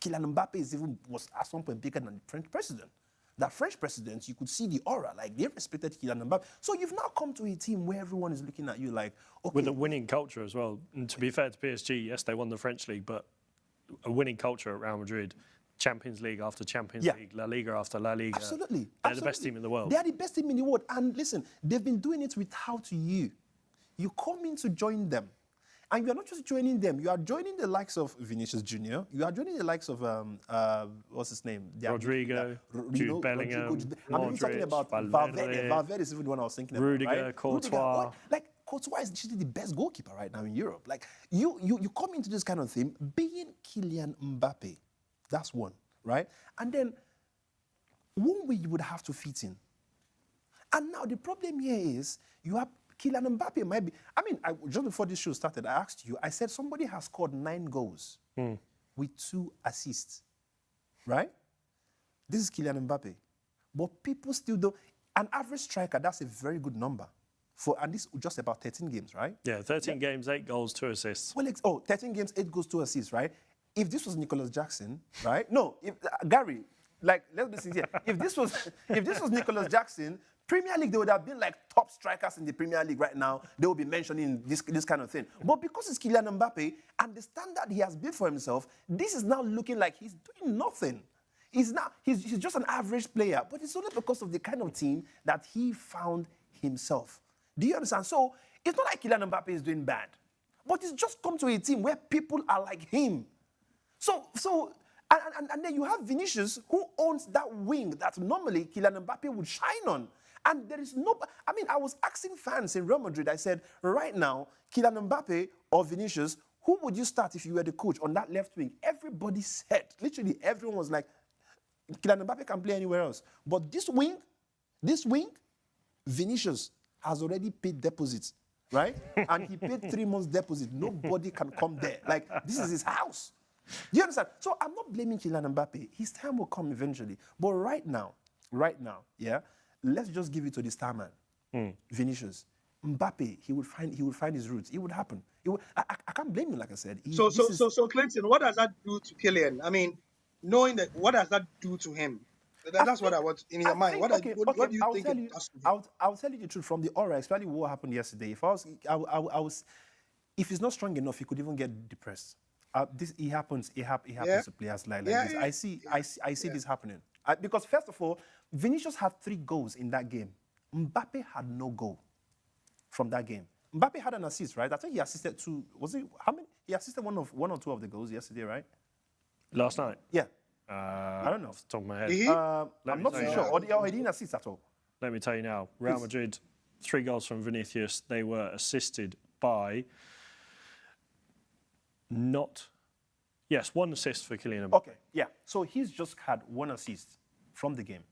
Kylian Mbappé was at some point bigger than the French president. That French president, you could see the aura, like they respected Kylian Mbappé. So you've now come to a team where everyone is looking at you like, okay.
With a winning culture as well. And to be fair to PSG, yes, they won the French league, but a winning culture at Real Madrid. Champions League after Champions League, La Liga after La Liga.
Absolutely.
They're the best team in the world.
They are the best team in the world. And listen, they've been doing it without you. You come in to join them. And you're not just joining them, you are joining the likes of Vinicius Jr., you are joining the likes of, what's his name?
Rodrigo, Jude Bellingham,
I'm even talking about Valverde. Valverde is even the one I was thinking about,
Rudiger,
right?
Courtois.
Like, Courtois is literally the best goalkeeper right now in Europe. Like, you come into this kind of thing, being Kylian Mbappé, that's one, right? And then, one way you would have to fit in. And now the problem here is, you have Kylian Mbappé might be. I mean, just before this show started, I asked you. I said somebody has scored 9 goals with 2 assists, right? This is Kylian Mbappé, but people still don't. An average striker, that's a very good number, and this is just about 13 games, right?
Yeah, 13 games, 8 goals, 2 assists.
Well, 13 games, 8 goals, 2 assists, right? If this was Nicolas Jackson, right? No, if Gary, like let's be sincere. If this was Nicolas Jackson. Premier League, they would have been like top strikers in the Premier League right now. They will be mentioning this kind of thing. But because it's Kylian Mbappé and the standard he has built for himself, this is now looking like he's doing nothing. He's just an average player. But it's only because of the kind of team that he found himself. Do you understand? So it's not like Kylian Mbappé is doing bad. But he's just come to a team where people are like him. And then you have Vinicius, who owns that wing that normally Kylian Mbappé would shine on. And there is no... I mean, I was asking fans in Real Madrid, I said, right now, Kylian Mbappé or Vinicius, who would you start if you were the coach on that left wing? Everybody said, literally everyone was like, Kylian Mbappé can play anywhere else. But this wing, Vinicius has already paid deposits, right? And he paid 3 months deposit. Nobody can come there. Like, this is his house. Do you understand? So I'm not blaming Kylian Mbappé. His time will come eventually. But right now, yeah, let's just give it to the star man, Vinicius. Mbappé, he would find his roots. It would happen. I can't blame him, like I said.
So Klinton, what does that do to Kylian? I mean, knowing that, what does that do to him? That's what I want in your mind. What do you think it does to him?
I'll tell you the truth from the aura, especially what happened yesterday. If he's not strong enough, he could even get depressed. It happens to players like this. I see this happening. Because first of all, Vinicius had 3 goals in that game. Mbappé had no goal from that game. Mbappé had an assist, right? I think he assisted 2. Was it how many? He assisted one or two of the goals yesterday, right?
Last night?
Yeah. I don't know.
Off the top of my head.
I'm not too sure. Or he didn't assist at all.
Let me tell you now. Real Madrid, 3 goals from Vinicius. They were assisted by 1 assist for Kylian Mbappé.
Okay, yeah. So he's just had 1 assist from the game.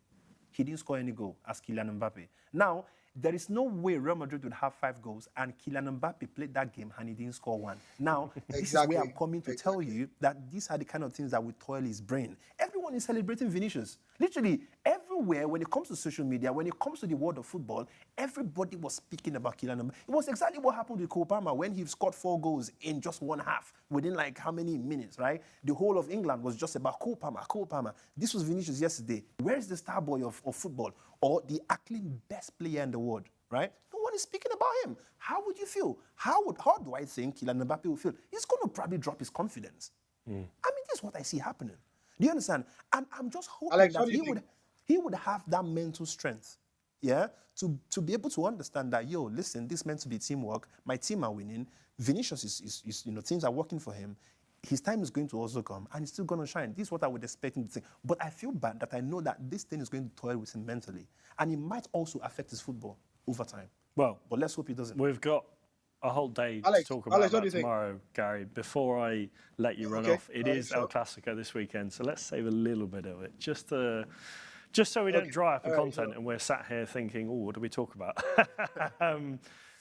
He didn't score any goal as Kylian Mbappé. Now, there is no way Real Madrid would have 5 goals and Kylian Mbappé played that game and he didn't score 1. Now, this is where I'm coming to tell you that these are the kind of things that will toil his brain. Everyone is celebrating Vinicius. Literally, everywhere, when it comes to social media, when it comes to the world of football, everybody was speaking about Kylian Mbappé. It was exactly what happened with Cole Palmer when he scored 4 goals in just 1 half, within like how many minutes, right? The whole of England was just about Cole Palmer. This was Vinicius yesterday. Where is the star boy of football or the acclaimed best player in the world, right? No one is speaking about him. How would you feel? How do I think Kylian Mbappé will feel? He's going to probably drop his confidence. I mean, this is what I see happening. Do you understand? And I'm just hoping that he would have that mental strength, yeah, to be able to understand that, listen, this is meant to be teamwork. My team are winning. Vinicius is things are working for him. His time is going to also come, and he's still going to shine. This is what I would expect him to think. But I feel bad that I know that this thing is going to toil with him mentally, and it might also affect his football over time.
Well,
but let's hope he doesn't.
We've got a whole day to talk about that tomorrow, Gary. Before I let you run off, it is El Clasico this weekend, so let's save a little bit of it, just so we don't dry up the content and we're sat here thinking, what do we talk about?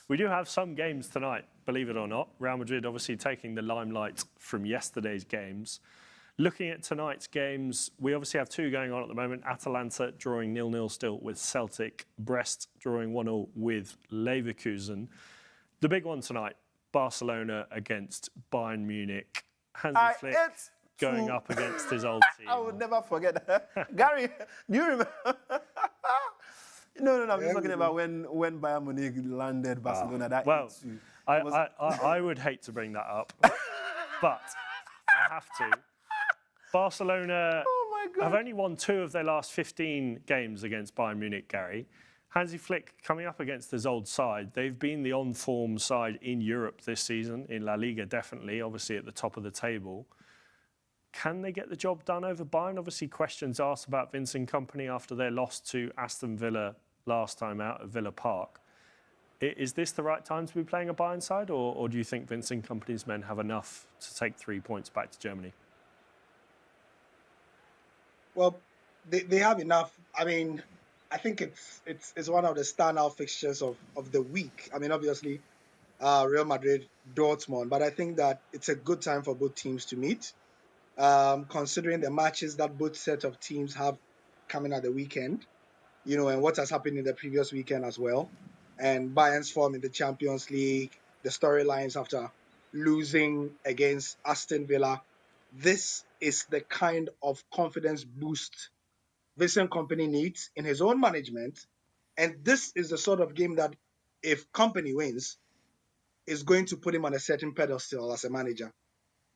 We do have some games tonight, believe it or not. Real Madrid obviously taking the limelight from yesterday's games. Looking at tonight's games, we obviously have 2 going on at the moment. Atalanta drawing 0-0 still with Celtic. Brest drawing 1-0 with Leverkusen. The big one tonight, Barcelona against Bayern Munich. Hansi Flick. going up against his old team.
I would never forget that. Gary, do you remember? No, I'm just talking about when Bayern Munich landed Barcelona. That
Well,
8-2.
I would hate to bring that up, but I have to. Barcelona have only won 2 of their last 15 games against Bayern Munich, Gary. Hansi Flick coming up against his old side. They've been the on-form side in Europe this season, in La Liga definitely, obviously at the top of the table. Can they get the job done over Bayern? Obviously, questions asked about Vincent Kompany after their loss to Aston Villa last time out at Villa Park. Is this the right time to be playing a Bayern side, or do you think Vincent Kompany's men have enough to take 3 points back to Germany?
Well, they have enough. I mean, I think it's one of the standout fixtures of the week. I mean, obviously, Real Madrid, Dortmund, but I think that it's a good time for both teams to meet, considering the matches that both set of teams have coming at the weekend, and what has happened in the previous weekend as well, and Bayern's form in the Champions League, the storylines after losing against Aston Villa. This is the kind of confidence boost Vincent Kompany needs in his own management. And this is the sort of game that, if Kompany wins, is going to put him on a certain pedestal as a manager.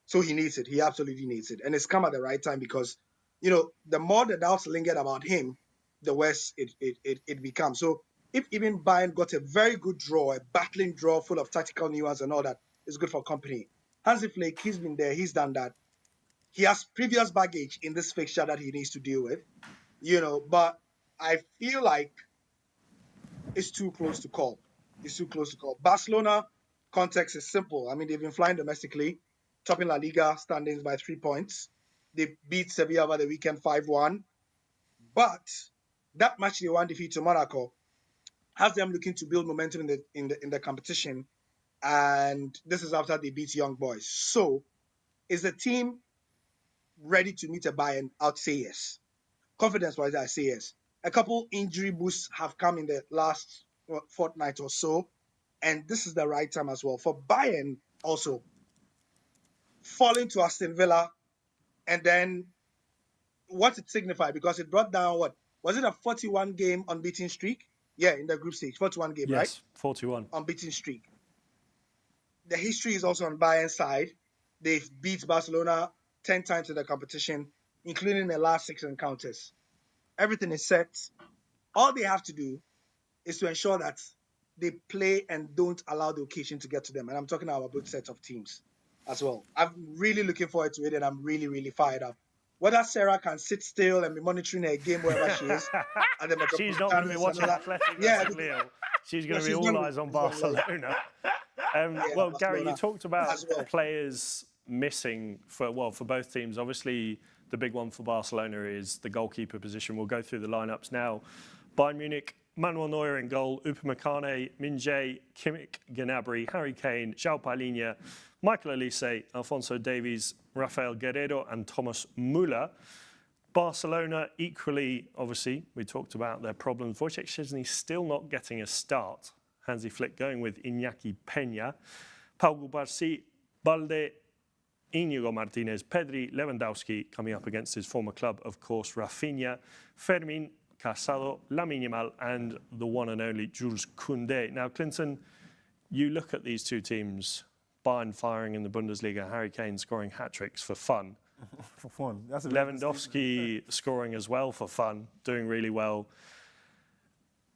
So he needs it. He absolutely needs it. And it's come at the right time because, the more the doubts lingered about him, the worse it becomes. So if even Bayern got a very good draw, a battling draw full of tactical nuance and all that, it's good for Kompany. Hansi Flick, he's been there. He's done that. He has previous baggage in this fixture that he needs to deal with, but I feel like it's too close to call. It's too close to call. Barcelona context is simple. I mean, they've been flying domestically, topping La Liga standings by 3 points. They beat Sevilla over the weekend 5-1. But that match they won defeat to Monaco has them looking to build momentum in the competition. And this is after they beat Young Boys. So is the team ready to meet a Bayern? I'd say yes. Confidence-wise, I say yes. A couple injury boosts have come in the last fortnight or so, and this is the right time as well. For Bayern, also, falling to Aston Villa, and then what it signified, because it brought down, was it a 41-game unbeaten streak? Yeah, in the group stage, 41 game, right?
Yes, 41.
Unbeaten streak. The history is also on Bayern's side. They've beat Barcelona 10 times in the competition, including the last 6 encounters. Everything is set. All they have to do is to ensure that they play and don't allow the occasion to get to them. And I'm talking about both sets of teams as well. I'm really looking forward to it, and I'm really, really fired up. Whether Sara can sit still and be monitoring her game wherever she is.
She's not going to be watching Atletico Madrid. She's going to be all eyes on Barcelona. Well, Gary, you talked about players missing for both teams. Obviously, the big one for Barcelona is the goalkeeper position. We'll go through the lineups now. Bayern Munich, Manuel Neuer in goal, Upamecano, Min-jae, Kimmich, Gnabry, Harry Kane, João Palhinha, Michael Olise, Alphonso Davies, Rafael Guerreiro and Thomas Müller. Barcelona equally, obviously, we talked about their problems. Wojciech Szczesny still not getting a start. Hansi Flick going with Iñaki Peña, Pau Cubarsí, Balde, Íñigo Martínez, Pedri, Lewandowski coming up against his former club, of course, Rafinha, Fermín, Casado, Lamine Yamal and the one and only Jules Koundé. Now, Klinton, you look at these two teams, Bayern firing in the Bundesliga, Harry Kane scoring hat-tricks for fun.
For fun. That's
Lewandowski scoring as well for fun, doing really well.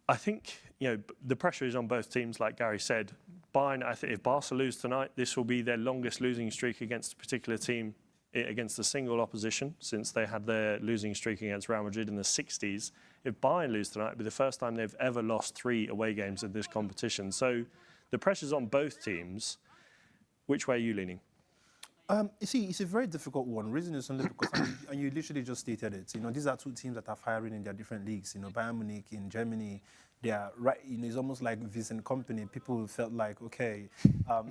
I think, the pressure is on both teams, like Gary said. Bayern, I think if Barca lose tonight, this will be their longest losing streak against a particular team, against a single opposition, since they had their losing streak against Real Madrid in the 60s. If Bayern lose tonight, it'll be the first time they've ever lost 3 away games in this competition. So the pressure's on both teams. Which way are you leaning?
You see, it's a very difficult one. Reason is only because, and you literally just stated it. These are two teams that are firing in their different leagues. Bayern Munich in Germany, they are right. It's almost like Vincent Kompany. People felt like, okay,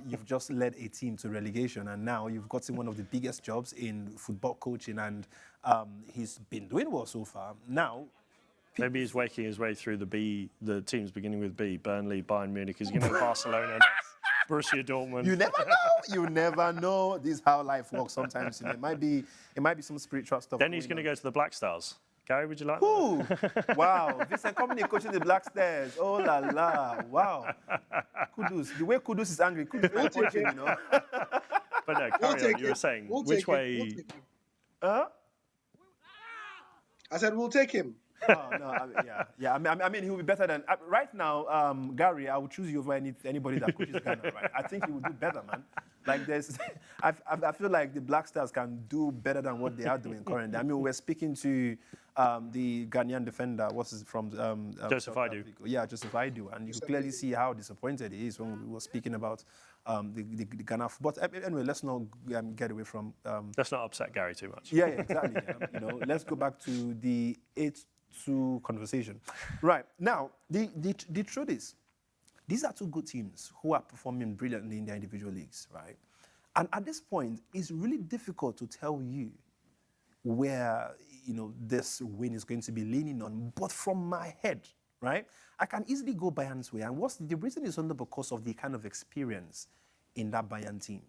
you've just led a team to relegation, and now you've gotten one of the biggest jobs in football coaching, and he's been doing well so far. Now,
maybe he's waking his way through the teams beginning with B. Burnley, Bayern Munich. He's going to Barcelona next. Borussia Dortmund.
You never know. You never know. This is how life works sometimes. It might be some spiritual stuff.
Then he's going to go to the Black Stars. Gary, would you like
Ooh, wow. Vincent Kompany coaching the Black Stars. Oh, la, la. Wow. Kudus. The way Kudus is angry, Kudus is punching, you know.
But no, carry on. You were saying, which way...
I said, we'll take him.
Oh, no, yeah. I mean, he'll be better than... right now, Gary, I would choose you over anybody that coaches Ghana, right? I think he would do better, man. Like, I feel like the Black Stars can do better than what they are doing currently. I mean, we're speaking to the Ghanaian defender, what's his from?
Joseph Idu.
Yeah, Joseph Idu. And you can clearly see how disappointed he is when we were speaking about the Ghana football. But anyway, let's not get away from...
let's not upset Gary too much.
Yeah, exactly. You know, let's go back to the 8-2 conversation. Right. Now, the truth is, these are two good teams who are performing brilliantly in their individual leagues, right? And at this point, it's really difficult to tell you where, you know, this win is going to be leaning on. But from my head, right, I can easily go Bayern's way. And the reason is only because of the kind of experience in that Bayern team,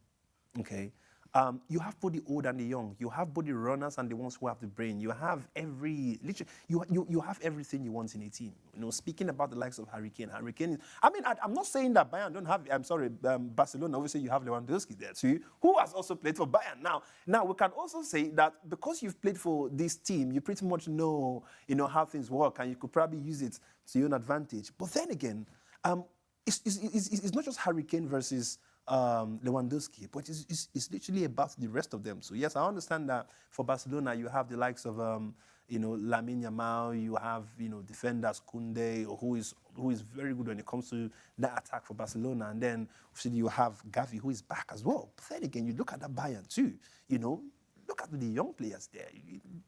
okay? You have both the old and the young. You have both the runners and the ones who have the brain. You have you have everything you want in a team. You know, speaking about the likes of Harry Kane. I mean, I'm not saying that Bayern don't have. I'm sorry, Barcelona. Obviously, you have Lewandowski there too, who has also played for Bayern. Now we can also say that because you've played for this team, you pretty much know, you know, how things work, and you could probably use it to your own advantage. But then again, it's not just Harry Kane versus Lewandowski, but it's literally about the rest of them. So yes, I understand that for Barcelona, you have the likes of you know, Lamine Yamal, you have, you know, defenders Koundé, who is very good when it comes to that attack for Barcelona, and then obviously you have Gavi, who is back as well. But then again, you look at that Bayern too. You know, look at the young players there.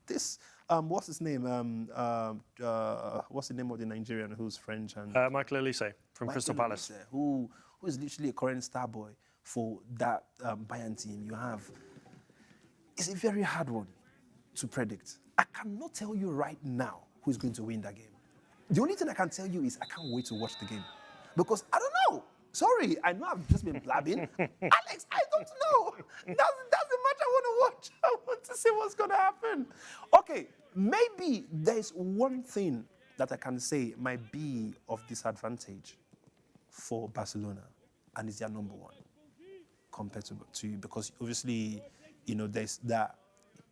This what's his name? What's the name of the Nigerian who's French and
Michael Elise from Crystal Palace,
who is literally a current star boy for that Bayern team. You have, it's a very hard one to predict. I cannot tell you right now who's going to win that game. The only thing I can tell you is I can't wait to watch the game. Because I don't know. Sorry, I know I've just been blabbing. Alex, I don't know. That's the match I want to watch. I want to see what's going to happen. Okay, maybe there's one thing that I can say might be of disadvantage for Barcelona, and it's their number one compared to because obviously, you know, there's that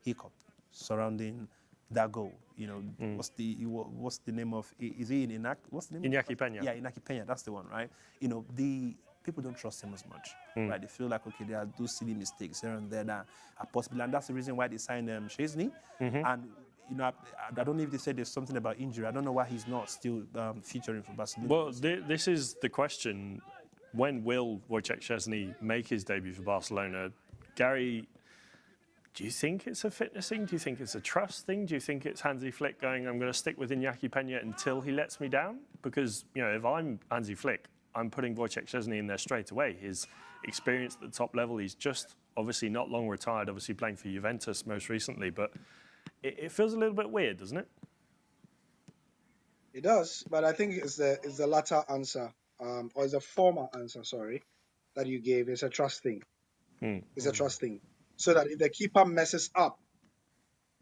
hiccup surrounding that goal. You know, what's the name of? Is he in what's the name?
Iñaki Peña.
Yeah, Iñaki Peña. That's the one, right? You know, the people don't trust him as much, right? They feel like, okay, there are those silly mistakes here and there that are possible, and that's the reason why they signed Szczesny. And you know, I don't know if they said there's something about injury. I don't know why he's not still featuring for Barcelona.
Well, this is the question. When will Wojciech Szczesny make his debut for Barcelona? Gary, do you think it's a fitness thing? Do you think it's a trust thing? Do you think it's Hansi Flick going, I'm going to stick with Iñaki Peña until he lets me down? Because, you know, if I'm Hansi Flick, I'm putting Wojciech Szczesny in there straight away. His experience at the top level, he's just obviously not long retired, obviously playing for Juventus most recently, but it feels a little bit weird, doesn't it?
It does, but I think it's the latter answer, or it's the former answer, sorry, that you gave. It's a trust thing. It's a trust thing. So that if the keeper messes up,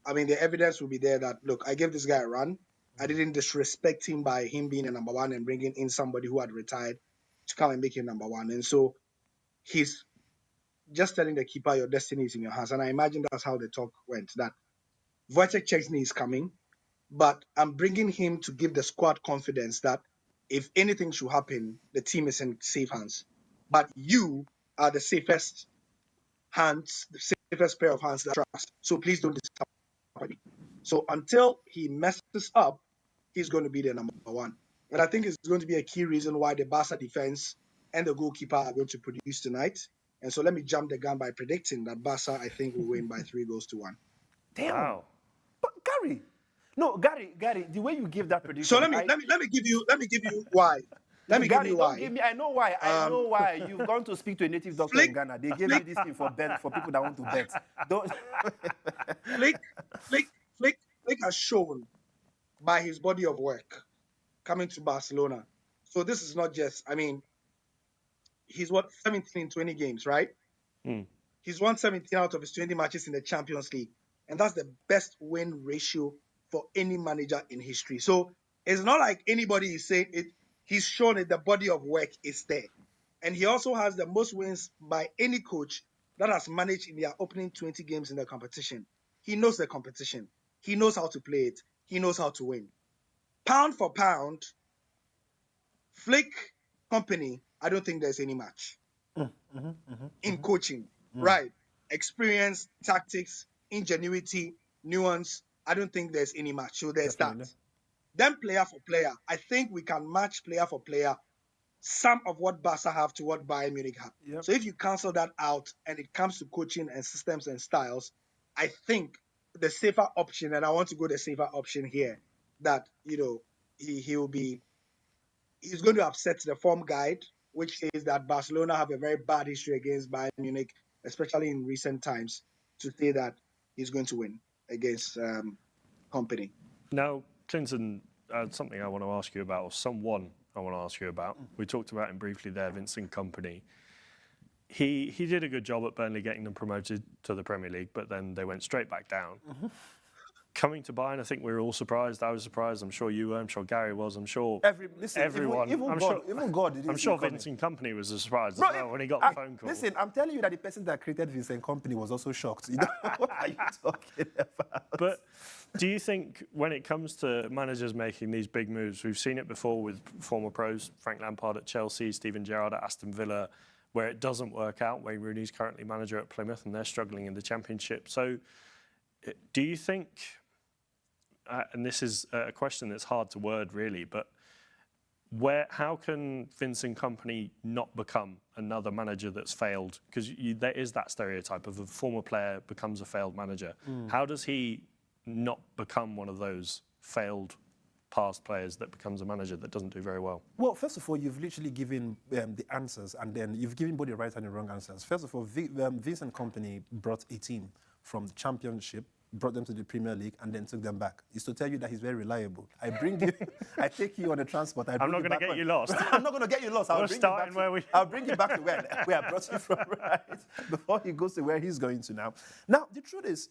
I mean, the evidence will be there that, look, I gave this guy a run. I didn't disrespect him by him being a number one and bringing in somebody who had retired to come and make him number one. And so he's just telling the keeper, your destiny is in your hands. And I imagine that's how the talk went, that Wojciech Szczesny is coming, but I'm bringing him to give the squad confidence that if anything should happen, the team is in safe hands. But you are the safest hands, the safest pair of hands that I trust. So please don't disappoint me. So until he messes up, he's going to be the number one. And I think it's going to be a key reason why the Barca defense and the goalkeeper are going to produce tonight. And so let me jump the gun by predicting that Barca, I think, will win by 3-1.
Damn.
Wow.
But Gary, the way you give that prediction.
So let me give you why. Let me give you why.
Don't give me. I know why. I know why. You've gone to speak to a native doctor in Ghana. They gave you this thing for people that want to bet. Don't.
Flick has shown by his body of work coming to Barcelona. So this is not just. I mean, he's what 17 in 20 games, right? He's won 17 out of his 20 matches in the Champions League, and that's the best win ratio for any manager in history. So it's not like anybody is saying it. He's shown it. The body of work is there, and he also has the most wins by any coach that has managed in their opening 20 games in the competition. He knows the competition. He knows how to play it. He knows how to win. Pound for pound, Flick Kompany, I don't think there's any match in coaching, right? Experience, tactics, ingenuity, nuance. I don't think there's any match. So there's that. Then player for player, I think we can match player for player some of what Barca have to what Bayern Munich have.
Yep.
So if you cancel that out and it comes to coaching and systems and styles, I think the safer option, and I want to go the safer option here, that, you know, he's going to upset the form guide, which is that Barcelona have a very bad history against Bayern Munich, especially in recent times, to say that he's going to win against Kompany.
Now, Klinton, something I want to ask you about, or someone I want to ask you about. We talked about him briefly there, Vincent Kompany. He did a good job at Burnley getting them promoted to the Premier League, but then they went straight back down. Coming to Bayern, I think we were all surprised. I was surprised. I'm sure you were. I'm sure Gary was. I'm sure everyone.
Even God.
I'm sure Vincent Kompany was as surprised as well when he got the phone call.
Listen, I'm telling you that the person that created Vincent Kompany was also shocked. You know, what are you talking about?
But do you think when it comes to managers making these big moves, we've seen it before with former pros, Frank Lampard at Chelsea, Steven Gerrard at Aston Villa, where it doesn't work out. Wayne Rooney's currently manager at Plymouth and they're struggling in the Championship. So do you think, and this is a question that's hard to word really, but how can Vincent Kompany not become another manager that's failed? Because there is that stereotype of a former player becomes a failed manager. How does he not become one of those failed past players that becomes a manager that doesn't do very well?
Well, first of all, you've literally given the answers, and then you've given both the right and the wrong answers. First of all, Vincent Kompany brought a team from the Championship, brought them to the Premier League, and then took them back. It's to tell you that he's very reliable. I bring you, I take you on the transport.
I'm not going to get you lost.
I'm not going to get you lost. I'll bring you back to where I brought you from, right? Before he goes to where he's going to now. Now, the truth is,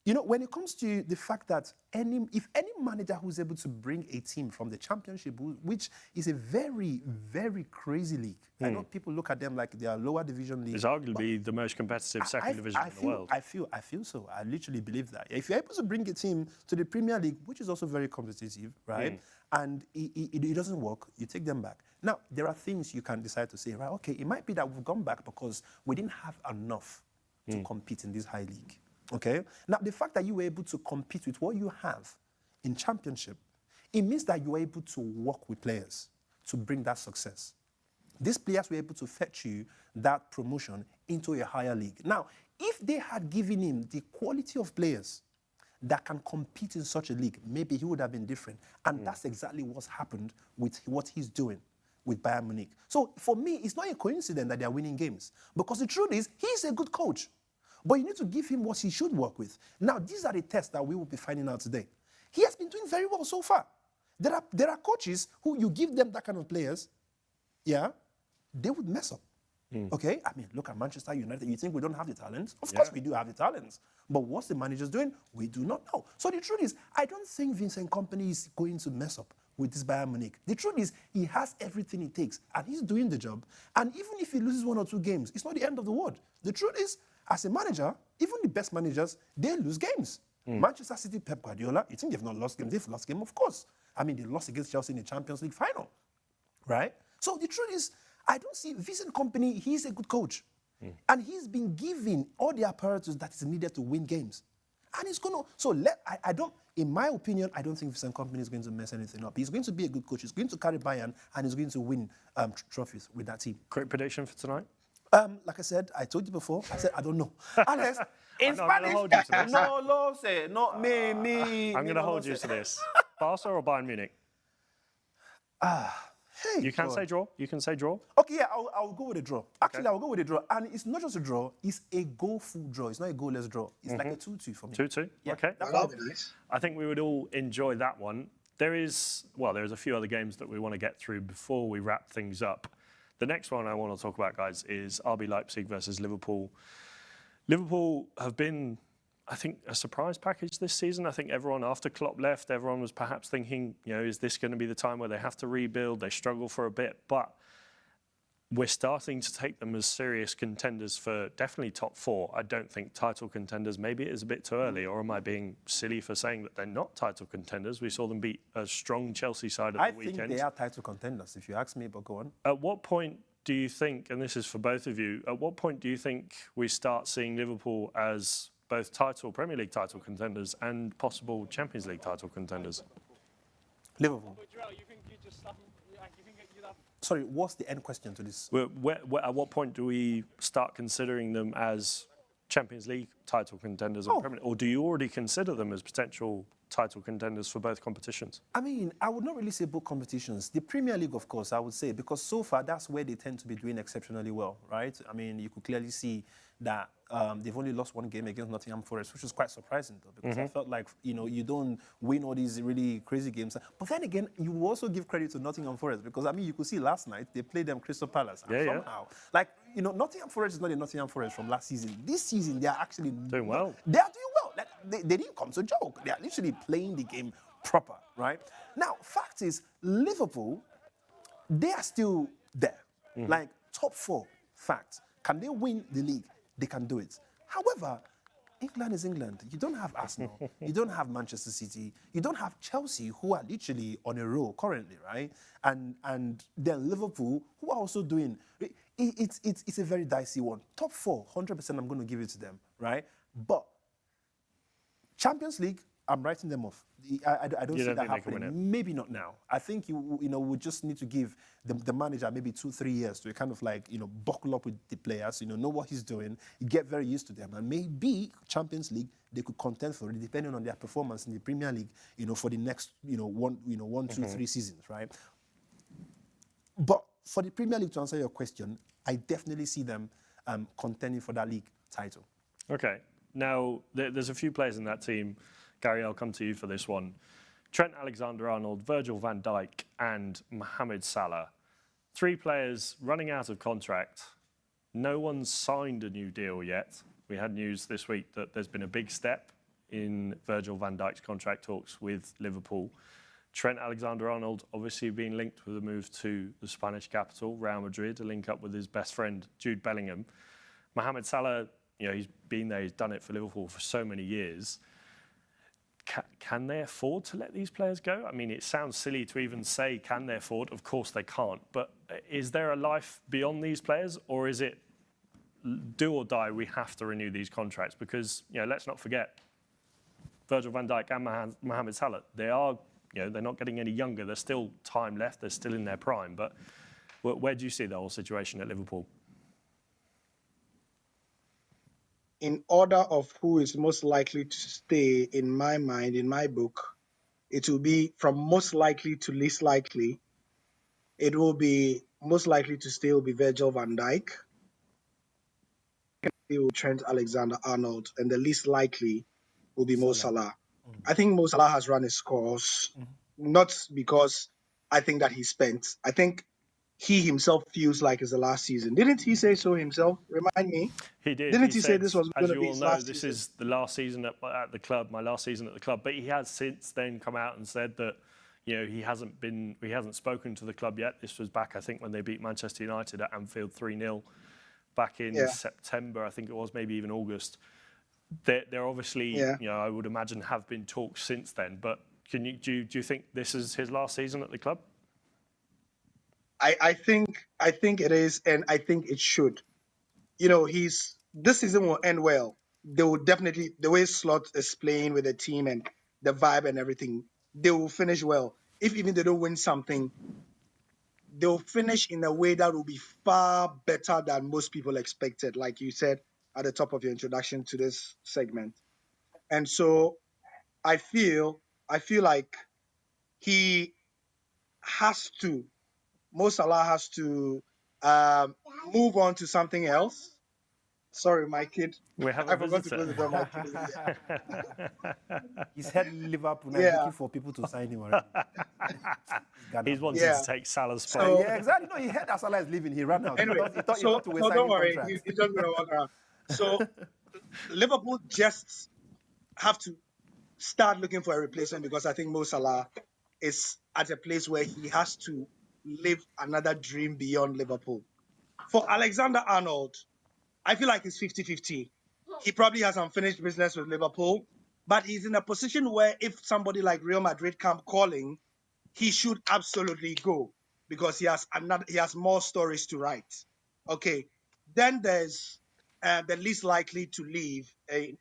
you know, when it comes to the fact that if any manager who's able to bring a team from the Championship, which is a very, very crazy league, I know people look at them like they are lower division league.
It's arguably the most competitive second division in the world.
I feel so. I literally believe that. If you're able to bring a team to the Premier League, which is also very competitive, right, and it doesn't work, you take them back. Now, there are things you can decide to say, right, okay, it might be that we've gone back because we didn't have enough to compete in this high league. Okay? Now, the fact that you were able to compete with what you have in Championship, it means that you were able to work with players to bring that success. These players were able to fetch you that promotion into a higher league. Now, if they had given him the quality of players that can compete in such a league, maybe he would have been different. And that's exactly what's happened with what he's doing with Bayern Munich. So, for me, it's not a coincidence that they're winning games. Because the truth is, he's a good coach. But you need to give him what he should work with. Now, these are the tests that we will be finding out today. He has been doing very well so far. There are coaches who you give them that kind of players, they would mess up. Okay? I mean, look at Manchester United. You think we don't have the talents? Of course we do have the talents. But what's the managers doing? We do not know. So the truth is, I don't think Vincent Kompany is going to mess up with this Bayern Munich. The truth is, he has everything it takes, and he's doing the job. And even if he loses 1 or 2 games, it's not the end of the world. The truth is, as a manager, even the best managers, they lose games. Manchester City, Pep Guardiola, you think they've not lost games? They've lost games, of course. I mean, they lost against Chelsea in the Champions League final, right? So the truth is, I don't see Vincent Kompany, he's a good coach. And he's been given all the apparatus that is needed to win games. And he's going to, in my opinion, I don't think Vincent Kompany is going to mess anything up. He's going to be a good coach. He's going to carry Bayern, and he's going to win trophies with that team.
Quick prediction for tonight?
Like I said, I told you before, I said, I don't know. Unless, in
I'm gonna hold you to this.
no, lo say, not me.
I'm going to hold you to this. Barca or Bayern Munich?
Hey,
you can say draw. You can say draw.
Okay, yeah, I'll go with a draw. Actually, I'll go with a draw. And it's not just a draw, it's a goal-full draw. It's not a goalless draw. It's like a 2-2 for me.
2-2?
Yeah.
Okay.
That'll be nice.
I think we would all enjoy that one. There's a few other games that we want to get through before we wrap things up. The next one I want to talk about, guys, is RB Leipzig versus Liverpool. Liverpool have been, I think, a surprise package this season. I think everyone, after Klopp left, everyone was perhaps thinking, is this going to be the time where they have to rebuild? They struggle for a bit, but we're starting to take them as serious contenders for definitely top 4. I don't think title contenders. Maybe it is a bit too early, or am I being silly for saying that they're not title contenders? We saw them beat a strong Chelsea side at the weekend.
I think they are title contenders, if you ask me, but go on.
At what point do you think, and this is for both of you, at what point do you think we start seeing Liverpool as both Premier League title contenders and possible Champions League title contenders?
Liverpool. Sorry, what's the end question to this?
At what point do we start considering them as Champions League title contenders or Premier League? Or do you already consider them as potential title contenders for both competitions?
I mean, I would not really say both competitions. The Premier League, of course, I would say, because so far that's where they tend to be doing exceptionally well, right? I mean, you could clearly see that they've only lost one game against Nottingham Forest, which is quite surprising, though, because I felt like, you don't win all these really crazy games. But then again, you also give credit to Nottingham Forest, because, I mean, you could see last night, they played them Crystal Palace. And somehow, like, Nottingham Forest is not the Nottingham Forest from last season. This season, they are actually
doing well.
They are doing well. Like, they didn't come to joke. They are literally playing the game proper, right? Now, fact is, Liverpool, they are still there. Like, top 4, fact. Can they win the league? They can do it. However, England is England. You don't have Arsenal. You don't have Manchester City. You don't have Chelsea, who are literally on a roll currently, right? And then Liverpool, who are also doing... It's a very dicey one. Top 4, 100% I'm going to give it to them, right? But Champions League, I'm writing them off. I don't see that happening. Maybe not now. I think we just need to give the manager maybe 2-3 years to kind of like buckle up with the players, know what he's doing, get very used to them, and maybe Champions League they could contend for it depending on their performance in the Premier League, for the next 1, 2, 3 seasons, right? But for the Premier League, to answer your question, I definitely see them contending for that league title.
Okay. Now, there's a few players in that team. Gary, I'll come to you for this one. Trent Alexander-Arnold, Virgil van Dijk, and Mohamed Salah. 3 players running out of contract. No one's signed a new deal yet. We had news this week that there's been a big step in Virgil van Dijk's contract talks with Liverpool. Trent Alexander-Arnold obviously being linked with a move to the Spanish capital, Real Madrid, to link up with his best friend, Jude Bellingham. Mohamed Salah, he's been there, he's done it for Liverpool for so many years. Can they afford to let these players go? I mean, it sounds silly to even say, can they afford? Of course they can't. But is there a life beyond these players? Or is it do or die, we have to renew these contracts? Because, let's not forget, Virgil van Dijk and Mohamed Salah, they are, they're not getting any younger. There's still time left. They're still in their prime. But where do you see the whole situation at Liverpool?
In order of who is most likely to stay, in my mind, in my book, it will be from most likely to least likely. It will be most likely to stay will be Virgil van Dijk, Trent Alexander-Arnold, and the least likely will be Mo Salah. I think Mo Salah has run his course, not because I think that he spent. I think he himself feels like it's the last season. Didn't he say so himself? Remind me.
He did.
Didn't he say this was going to be his last
this
season?
is the last season at the club, my last season at the club. But he has since then come out and said that, he hasn't spoken to the club yet. This was back, I think, when they beat Manchester United at Anfield 3-0 back in September, I think it was, maybe even August. There obviously, I would imagine, have been talks since then. But do you think this is his last season at the club?
I think it is, and I think it should. This season will end well. They will definitely, the way Slot is playing with the team and the vibe and everything, they will finish well. If even they don't win something, they'll finish in a way that will be far better than most people expected, like you said at the top of your introduction to this segment. And so I feel like Mo Salah has to move on to something else Sorry, my kid.
We have
I
a
forgot to close the
visitor.
door. My kid is here.
He's head Liverpool now,
Yeah.
looking for people to sign him already.
He's wanted
Yeah.
to take Salah's spot.
So-
Yeah, exactly. No, he heard that Salah is leaving. He ran out.
Anyway,
he thought
so
we were
don't
signing
worry,
contracts.
he's just gonna walk around. So Liverpool just have to start looking for a replacement because I think Mo Salah is at a place where he has to live another dream beyond Liverpool. For Alexander-Arnold, I feel like it's 50-50. He probably has unfinished business with Liverpool, but he's in a position where if somebody like Real Madrid come calling, he should absolutely go because he has more stories to write. Okay, then there's the least likely to leave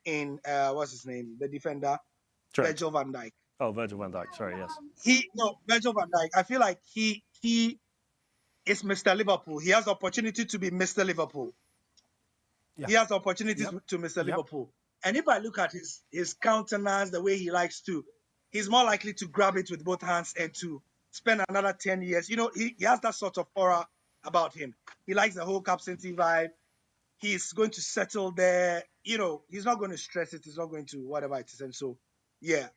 in what's his name, the defender,
Trent.
Virgil van Dijk.
Oh, Virgil van Dijk. Sorry, yes.
Virgil van Dijk. I feel like he is Mr. Liverpool. He has the opportunity to be Mr. Liverpool.
Yeah.
He has the opportunity to Mr. Liverpool. And if I look at his countenance, the way he likes to, he's more likely to grab it with both hands and to spend another 10 years. You know, he has that sort of aura about him. He likes the whole captaincy vibe. He's going to settle there. You know, he's not going to stress it. He's not going to whatever it is. And so, yeah,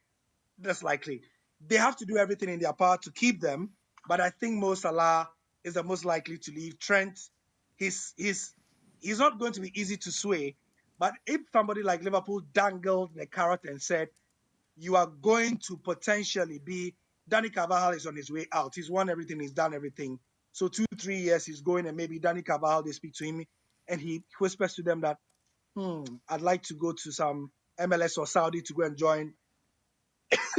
that's likely. They have to do everything in their power to keep them. But I think Mo Salah is the most likely to leave. Trent, he's not going to be easy to sway. But if somebody like Liverpool dangled the carrot and said, you are going to potentially be, Danny Carvajal is on his way out. He's won everything. He's done everything. So 2-3 years he's going, and maybe Danny Carvajal, they speak to him and he whispers to them that, I'd like to go to some MLS or Saudi to go and join.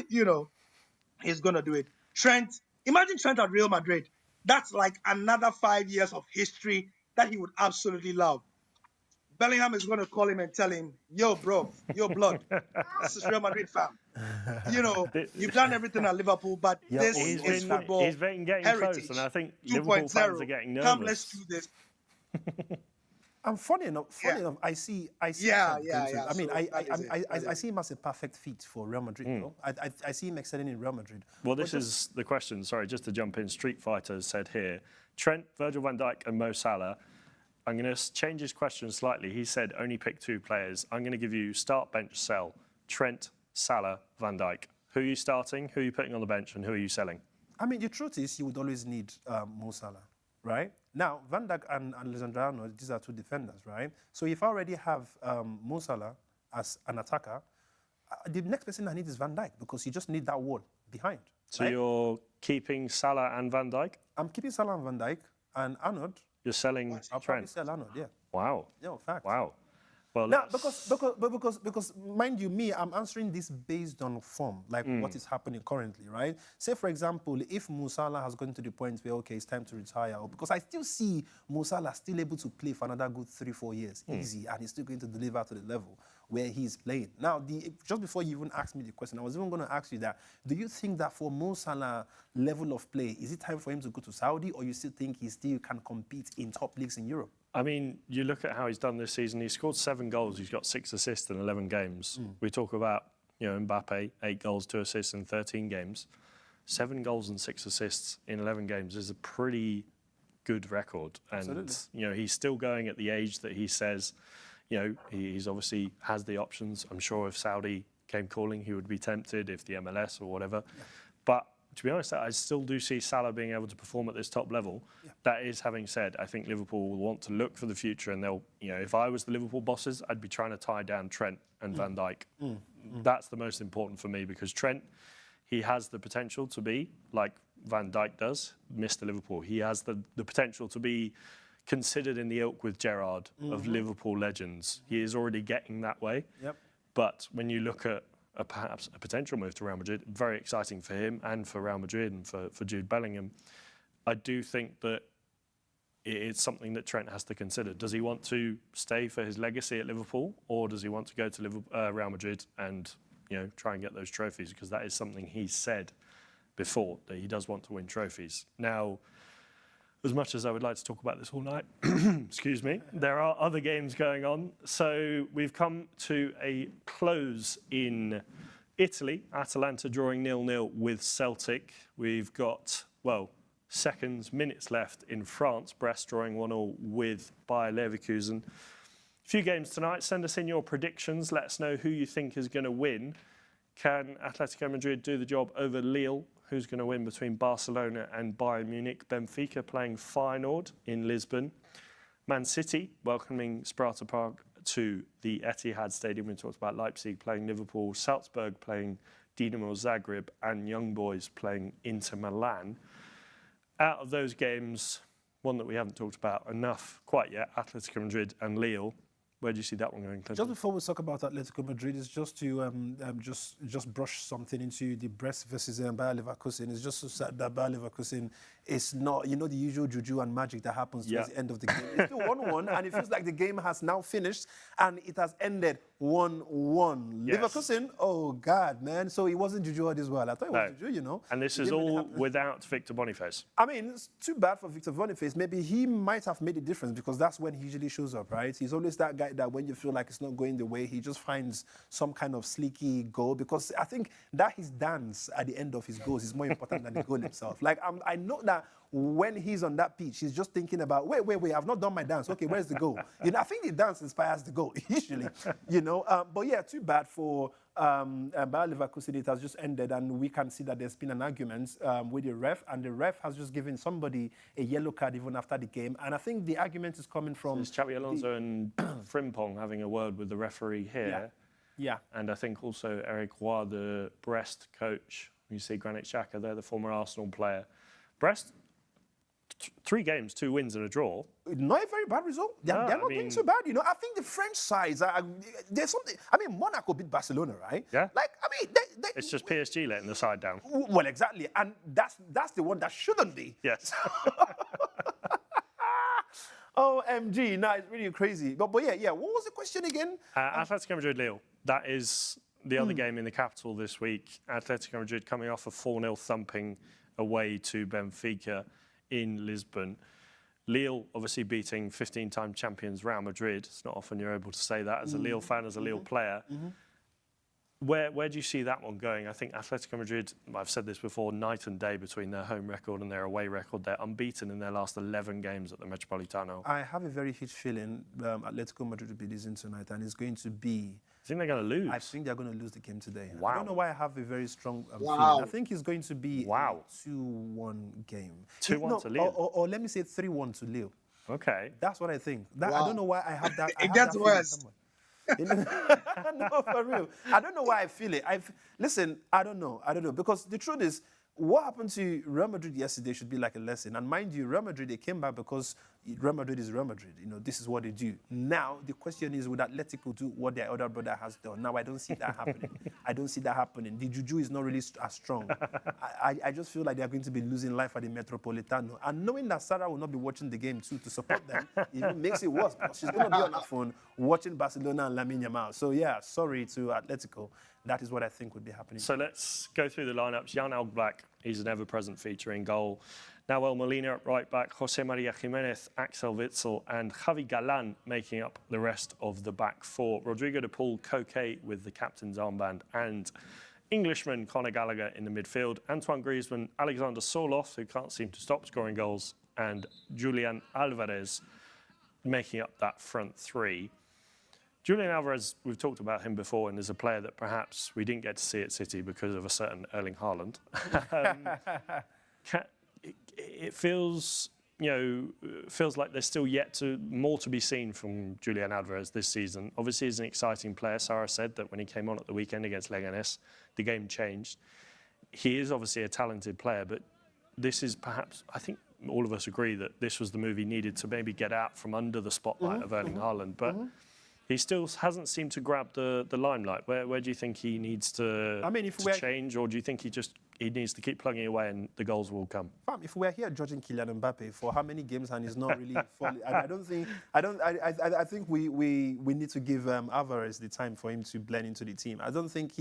You know, he's going to do it. Trent, imagine Trent at Real Madrid. That's like another 5 years of history that he would absolutely love. Bellingham is going to call him and tell him, yo, bro, yo, blood, this is Real Madrid, fam. You know, you've done everything at Liverpool, but this is football
He's getting
heritage.
close, and I think Liverpool fans are getting nervous.
Come, let's do this.
And funny enough, I see.
Yeah.
I mean,
So
I see him as a perfect fit for Real Madrid. Though. I see him excelling in Real Madrid.
Well, this is the question. Sorry, just to jump in. Street Fighter said here, Trent, Virgil van Dijk, and Mo Salah. I'm going to change his question slightly. He said only pick 2 players. I'm going to give you start, bench, sell. Trent, Salah, Van Dijk. Who are you starting? Who are you putting on the bench? And who are you selling?
I mean, the truth is, you would always need Mo Salah, right? Now, Van Dijk and Alexander-Arnold, these are 2 defenders, right? So if I already have Mo Salah as an attacker, the next person I need is Van Dijk because you just need that wall behind.
So
right?
you're keeping Salah and Van Dijk?
I'm keeping Salah and Van Dijk, and Arnold.
You're selling
I'll probably
Trent?
sell Arnold, yeah.
Wow.
Yeah, fact.
Wow. Well,
Now, because mind you, I'm answering this based on form, like what is happening currently, right? Say, for example, if Mo Salah has gotten to the point where, okay, it's time to retire, or because I still see Mo Salah still able to play for another good 3-4 years, easy, and he's still going to deliver to the level where he's playing. Now, just before you even asked me the question, I was even going to ask you that, do you think that for Mo Salah level of play, is it time for him to go to Saudi, or you still think he still can compete in top leagues in Europe?
I mean, you look at how he's done this season. He scored 7 goals. He's got 6 assists in 11 games. We talk about, Mbappé, 8 goals, 2 assists in 13 games. 7 goals and 6 assists in 11 games is a pretty good record. And,
Absolutely.
He's still going at the age that he says, he's obviously has the options. I'm sure if Saudi came calling, he would be tempted, if the MLS or whatever. Yeah. But to be honest, I still do see Salah being able to perform at this top level. Yeah. That is, having said, I think Liverpool will want to look for the future, and they'll, if I was the Liverpool bosses, I'd be trying to tie down Trent and Van Dijk. That's the most important for me, because Trent, he has the potential to be like Van Dijk does, Mr. Liverpool. He has the potential to be considered in the ilk with Gerrard of Liverpool legends. He is already getting that way. Yep. But when you look at perhaps a potential move to Real Madrid, very exciting for him and for Real Madrid and for Jude Bellingham, I do think that it's something that Trent has to consider. Does he want to stay for his legacy at Liverpool, or does he want to go to Real Madrid and try and get those trophies? Because that is something he's said before, that he does want to win trophies. Now, as much as I would like to talk about this all night, excuse me, there are other games going on. So we've come to a close in Italy. Atalanta drawing 0-0 with Celtic. We've got, minutes left in France. Brest drawing 1-0 with Bayer Leverkusen. Few games tonight. Send us in your predictions. Let us know who you think is going to win. Can Atletico Madrid do the job over Lille? Who's going to win between Barcelona and Bayern Munich? Benfica playing Feyenoord in Lisbon. Man City welcoming Sparta Prague to the Etihad Stadium. We talked about Leipzig playing Liverpool, Salzburg playing Dinamo Zagreb, and Young Boys playing Inter Milan. Out of those games, one that we haven't talked about enough quite yet, Atletico Madrid and Lille. Where do you see that one going, Klinton?
Just before we talk about Atletico Madrid, is just to just brush something into the Brest versus Bayer Leverkusen. It's just so sad that Bayer Leverkusen is not, the usual juju and magic that happens towards the end of the game. It's still 1-1, and it feels like the game has now finished, and it has ended 1-1.
Yes.
Leverkusen, oh God, man! So it wasn't juju all this while. I thought it was juju,
And this is all without Victor Boniface.
I mean, it's too bad for Victor Boniface. Maybe he might have made a difference because that's when he usually shows up, right? He's always that guy that when you feel like it's not going the way, he just finds some kind of sleeky goal, because I think that his dance at the end of his goals is more important than the goal itself. Like, I know that when he's on that pitch, he's just thinking about, wait, I've not done my dance. Okay, where's the goal? I think the dance inspires the goal, usually, But yeah, too bad for Bayer Leverkusen. It has just ended, and we can see that there's been an argument with the ref, and the ref has just given somebody a yellow card even after the game. And I think the argument is coming from...
It's Xabi Alonso and Frimpong having a word with the referee here.
Yeah.
And I think also Eric Roy, the Brest coach. You see Granit Xhaka there, the former Arsenal player. Brest, 3 games, 2 wins and a draw.
Not a very bad result. They're not doing too bad, I think the French sides there's something. I mean, Monaco beat Barcelona, right?
Yeah.
Like, I mean,
It's just PSG letting the side down.
Well, exactly, and that's the one that shouldn't be.
Yes.
OMG, no, it's really crazy. But yeah. What was the question again?
Atletico Madrid-Lille. That is the other game in the capital this week. Atletico Madrid coming off a 4-0 thumping away to Benfica in Lisbon. Lille obviously beating 15-time champions Real Madrid. It's not often you're able to say that as a Lille fan, as a Lille player. Where do you see that one going? I think Atletico Madrid, I've said this before, night and day between their home record and their away record. They're unbeaten in their last 11 games at the Metropolitano.
I have a very huge feeling Atletico Madrid will be losing tonight, and it's going to be...
I think they're going to lose.
I think they're going to lose the game today.
Wow.
I don't know why I have a very strong feeling. I think it's going to be a 2-1 game.
2-1 to Lille?
Or let me say 3-1 to Lille.
Okay.
That's what I think. I don't know why I have that.
It gets worse.
No, for real. I don't know why I feel it. Listen, I don't know. Because the truth is, what happened to Real Madrid yesterday should be like a lesson. And mind you, Real Madrid, they came back because Real Madrid is Real Madrid. This is what they do. Now, the question is, would Atletico do what their other brother has done? Now, I don't see that happening. The juju is not really as strong. I just feel like they're going to be losing life at the Metropolitano. And knowing that Sara will not be watching the game too to support them, it makes it worse, because she's going to be on her phone watching Barcelona and Lamine Yamal. So, yeah, sorry to Atletico. That is what I think would be happening.
So let's go through the lineups. Jan Oblak, he's an ever-present feature in goal. Nahuel Molina at right back, Jose Maria Jimenez, Axel Witsel, and Javi Galan making up the rest of the back 4. Rodrigo de Paul, Koke with the captain's armband, and Englishman Conor Gallagher in the midfield. Antoine Griezmann, Alexander Soloth, who can't seem to stop scoring goals, and Julian Alvarez making up that front 3. Julian Alvarez, we've talked about him before, and is a player that perhaps we didn't get to see at City because of a certain Erling Haaland. It feels, feels like there's still more to be seen from Julian Alvarez this season. Obviously, he's an exciting player. Sara said that when he came on at the weekend against Leganés, the game changed. He is obviously a talented player, but this is perhaps, I think all of us agree that this was the move he needed to maybe get out from under the spotlight of Erling Haaland. But he still hasn't seemed to grab the limelight. Where do you think he needs to change, or do you think he needs to keep plugging away and the goals will come?
If we're here judging Kylian Mbappé for how many games and he's not really falling, I think we need to give Alvarez the time for him to blend into the team. I don't think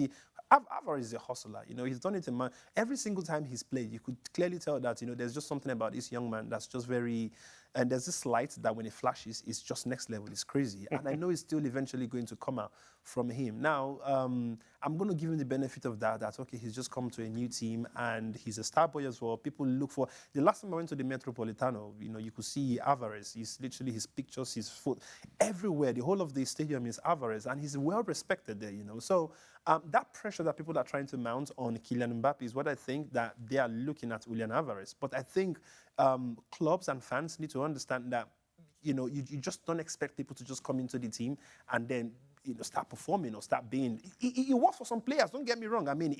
Alvarez is a hustler. He's done it every single time he's played. You could clearly tell that there's just something about this young man that's just very. And there's this light that when it flashes, it's just next level. It's crazy. And I know it's still eventually going to come out from him. Now, I'm going to give him the benefit of that, okay, he's just come to a new team and he's a star boy as well. People look for... The last time I went to the Metropolitano, you could see Alvarez. He's literally his pictures, his foot, everywhere. The whole of the stadium is Alvarez, and he's well respected there, So that pressure that people are trying to mount on Kylian Mbappé is what I think that they are looking at Julian Alvarez. But I think clubs and fans need to understand that, you just don't expect people to just come into the team and then start performing or start being... It works for some players, don't get me wrong. I mean,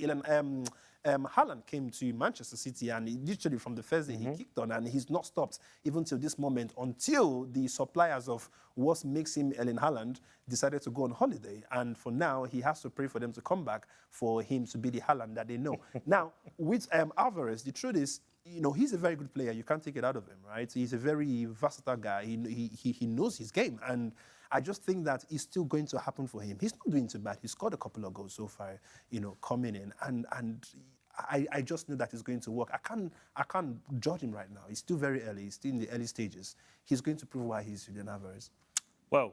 Haaland came to Manchester City and literally from the first day he kicked on, and he's not stopped even till this moment, until the suppliers of what makes him Erling Haaland decided to go on holiday. And for now, he has to pray for them to come back for him to be the Haaland that they know. Now, with Alvarez, the truth is, he's a very good player. You can't take it out of him, right? He's a very versatile guy. He knows his game. And I just think that it's still going to happen for him. He's not doing too bad. He scored a couple of goals so far, coming in. And I just know that it's going to work. I can't judge him right now. He's still very early. He's still in the early stages. He's going to prove why he's Julian Alvarez.
Well,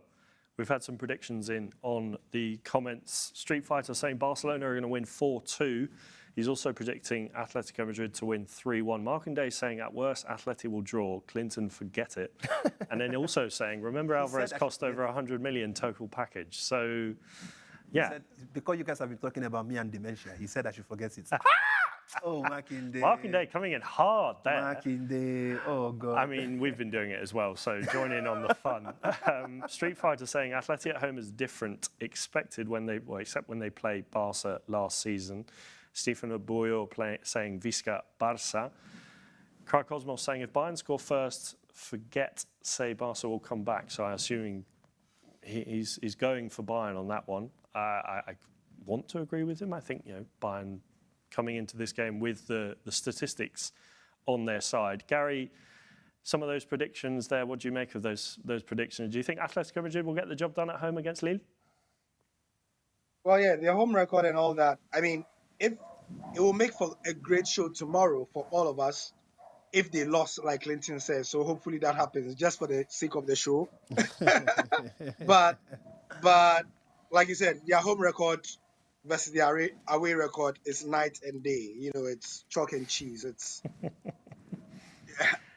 we've had some predictions in on the comments. Street Fighter saying Barcelona are going to win 4-2. He's also predicting Atletico Madrid to win 3-1. Markinde saying, at worst, Atleti will draw. Clinton, forget it. And then also saying, remember Alvarez cost over 100 million total package. So, yeah.
He said, because you guys have been talking about me and dementia, he said I should forget it. Oh, Markinde.
Markinde coming in hard there.
Markinde, oh, God.
I mean, we've been doing it as well, so join in on the fun. Street Fighter saying, Atleti at home is different, except when they played Barca last season. Stephen Abuyo saying Visca Barça. Cry Cosmos saying if Bayern score first, say Barca will come back. So I'm assuming he's going for Bayern on that one. I want to agree with him. I think Bayern coming into this game with the statistics on their side. Gary, some of those predictions there. What do you make of those predictions? Do you think Atletico Madrid will get the job done at home against Lille?
Well, yeah, their home record and all that. I mean, it will make for a great show tomorrow for all of us if they lost, like Klinton says. So hopefully that happens just for the sake of the show. but like you said, their home record versus their away record is night and day. It's chalk and cheese. It's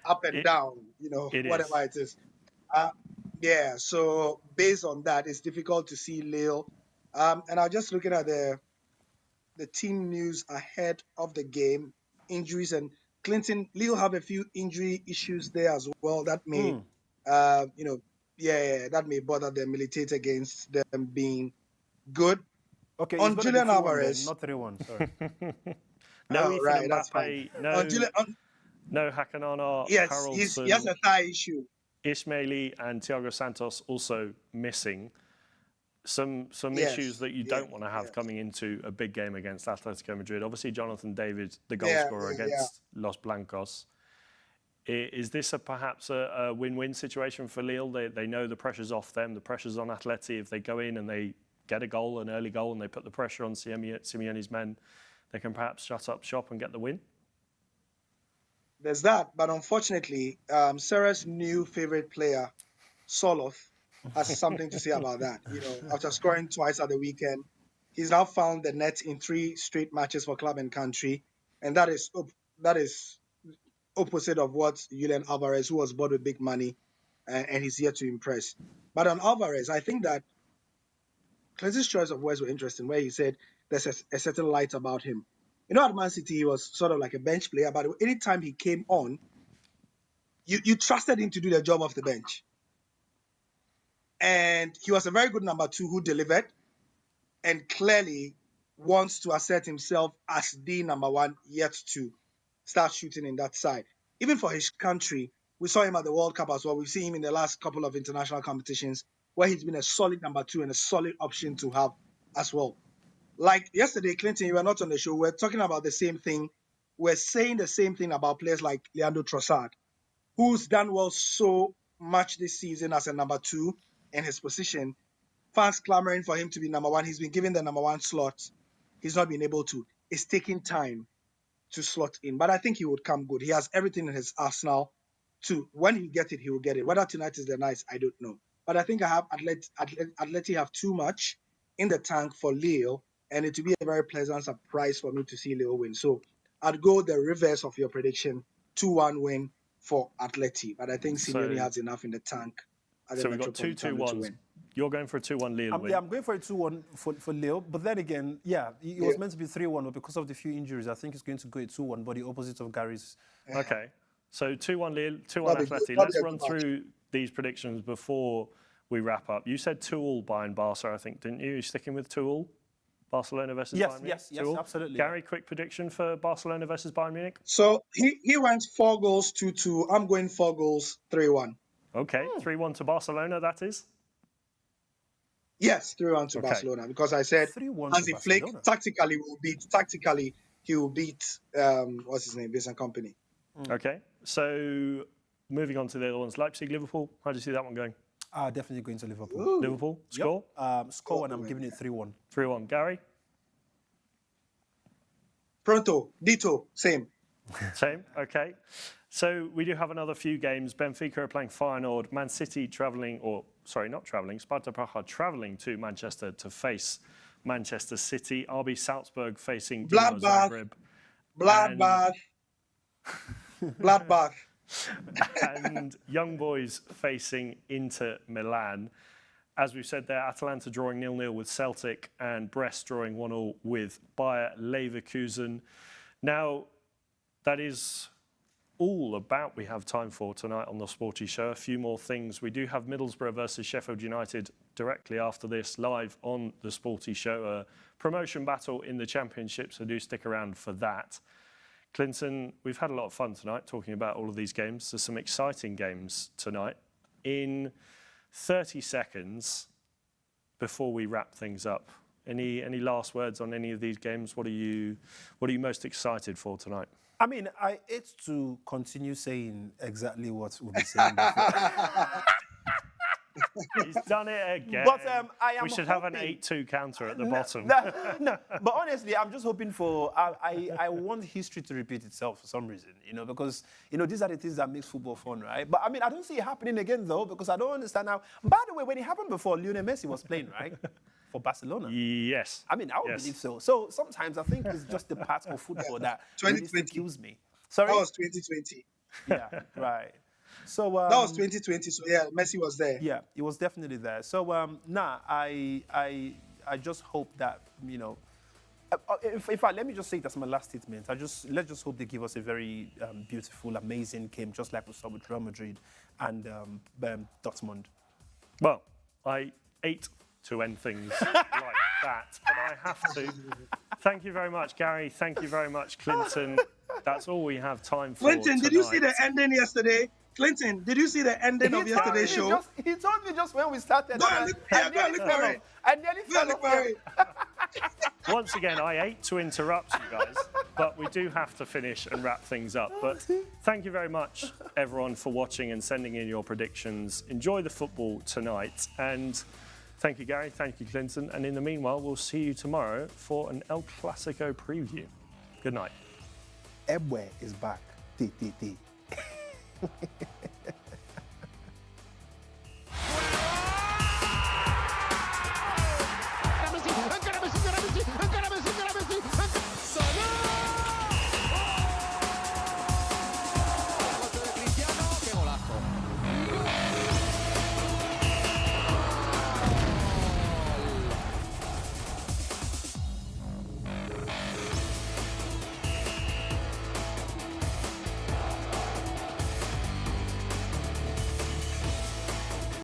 up and down, whatever it is. Yeah, so based on that, it's difficult to see Lille. And I'm just looking at the team news ahead of the game, injuries, and Clinton, Lille have a few injury issues there as well that may, that may bother them, militate against them being good.
Okay,
on Julian Alvarez,
not 3-1. Sorry.
No, Ethan
right,
Mbappé,
that's fine.
No Hakanana.
Yes,
Haraldson,
he has a thigh issue.
Ismaili and Thiago Santos also missing. Some issues that you don't want to have coming into a big game against Atletico Madrid. Obviously, Jonathan David, the goal scorer against Los Blancos. Is this perhaps a win-win situation for Lille? They know the pressure's off them, the pressure's on Atleti. If they go in and they get an early goal, and they put the pressure on Simeone's men, they can perhaps shut up shop and get the win?
There's that, but unfortunately, Sara's new favorite player, Soloth, has something to say about that. After scoring twice at the weekend, he's now found the net in 3 straight matches for club and country, and that is opposite of what Julian Alvarez, who was bought with big money, and he's here to impress. But on Alvarez, I think that Clinton's choice of words were interesting, where he said there's a certain light about him. At Man City, he was sort of like a bench player, but anytime he came on, you trusted him to do the job off the bench. And he was a very good number 2 who delivered and clearly wants to assert himself as the number 1 yet to start shooting in that side. Even for his country, we saw him at the World Cup as well. We've seen him in the last couple of international competitions where he's been a solid number 2 and a solid option to have as well. Like yesterday, Clinton, you were not on the show. We're talking about the same thing. We're saying the same thing about players like Leandro Trossard, who's done well so much this season as a number 2 in his position. Fans clamoring for him to be number 1. He's been given the number 1 slot. He's not been able to. It's taking time to slot in. But I think he would come good. He has everything in his arsenal when he get it, he will get it. Whether tonight is the night, I don't know. But I think I have Atleti have too much in the tank for Lille, and it will be a very pleasant surprise for me to see Lille win. So I'd go the reverse of your prediction, 2-1 win for Atleti. But I think Simeone has enough in the tank.
So we've got 2-2-1s. You're going for a 2-1 Lille win.
Yeah, I'm going for a 2-1 for Lille. But then again, it was meant to be 3-1, but because of the few injuries, I think it's going to go a 2-1, but the opposite of Gary's.
Okay. So 2-1 Lille, 2-1 Atleti. Let's run through these predictions before we wrap up. You said 2-2 Bayern Barca, I think, didn't you? You're sticking with 2-2? Barcelona versus Bayern Munich?
Yes, absolutely.
Gary, quick prediction for Barcelona versus Bayern Munich?
So he went 4 goals, 2-2. I'm going 4 goals, 3-1.
Okay, 3-1 to Barcelona, that is?
Yes, 3-1 to Barcelona, because I said Hansi Flick tactically he will beat what's his name, Vincent Kompany.
Okay, so moving on to the other ones, Leipzig, Liverpool. How do you see that one going?
Definitely going to Liverpool.
Ooh.
Liverpool, score?
Score, and I'm giving it 3-1.
3-1. Gary?
Pronto, Dito, same.
Same, okay. So we do have another few games. Benfica are playing Feyenoord. Man City Sparta Praha travelling to Manchester to face Manchester City. RB Salzburg facing Dinamo Zagreb.
Gladbach.
And Young Boys facing Inter Milan. As we've said there, Atalanta drawing 0-0 with Celtic and Brest drawing 1-1 with Bayer Leverkusen. Now, that is all about we have time for tonight on the Sporty Show. A few more things. We do have Middlesbrough versus Sheffield United directly after this, live on the Sporty Show. A promotion battle in the Championship, so do stick around for that. Klinton, we've had a lot of fun tonight talking about all of these games. There's some exciting games tonight. In 30 seconds, before we wrap things up, any last words on any of these games? What are you most excited for tonight?
I mean, I hate to continue saying exactly what we'll be saying before.
He's done it again.
But we
should have an 8-2 counter at the bottom.
No, but honestly, I'm just hoping for. I want history to repeat itself for some reason, because these are the things that makes football fun, right? But I mean, I don't see it happening again though, because I don't understand how. By the way, when it happened before, Lionel Messi was playing, right? For Barcelona.
Yes.
I mean, I would believe so. So sometimes I think it's just the part of football that really kills me. Sorry?
That was 2020.
Yeah, right. So
that was 2020. So yeah, Messi was there.
Yeah, he was definitely there. So I just hope that in fact, let me just say it as my last statement. Let's just hope they give us a very beautiful, amazing game, just like we saw with Real Madrid and Dortmund.
Well, I ate to end things like that, but I have to. Thank you very much, Gary. Thank you very much, Klinton. That's all we have time for.
Klinton, did you see the ending yesterday? Klinton, did you see the ending of yesterday's show?
He told me just when we started.
I nearly fell off.
Once again, I hate to interrupt you guys, but we do have to finish and wrap things up. But thank you very much, everyone, for watching and sending in your predictions. Enjoy the football tonight. And thank you, Gary. Thank you, Klinton. And in the meanwhile, we'll see you tomorrow for an El Clasico preview. Good night.
Ebwe is back. T.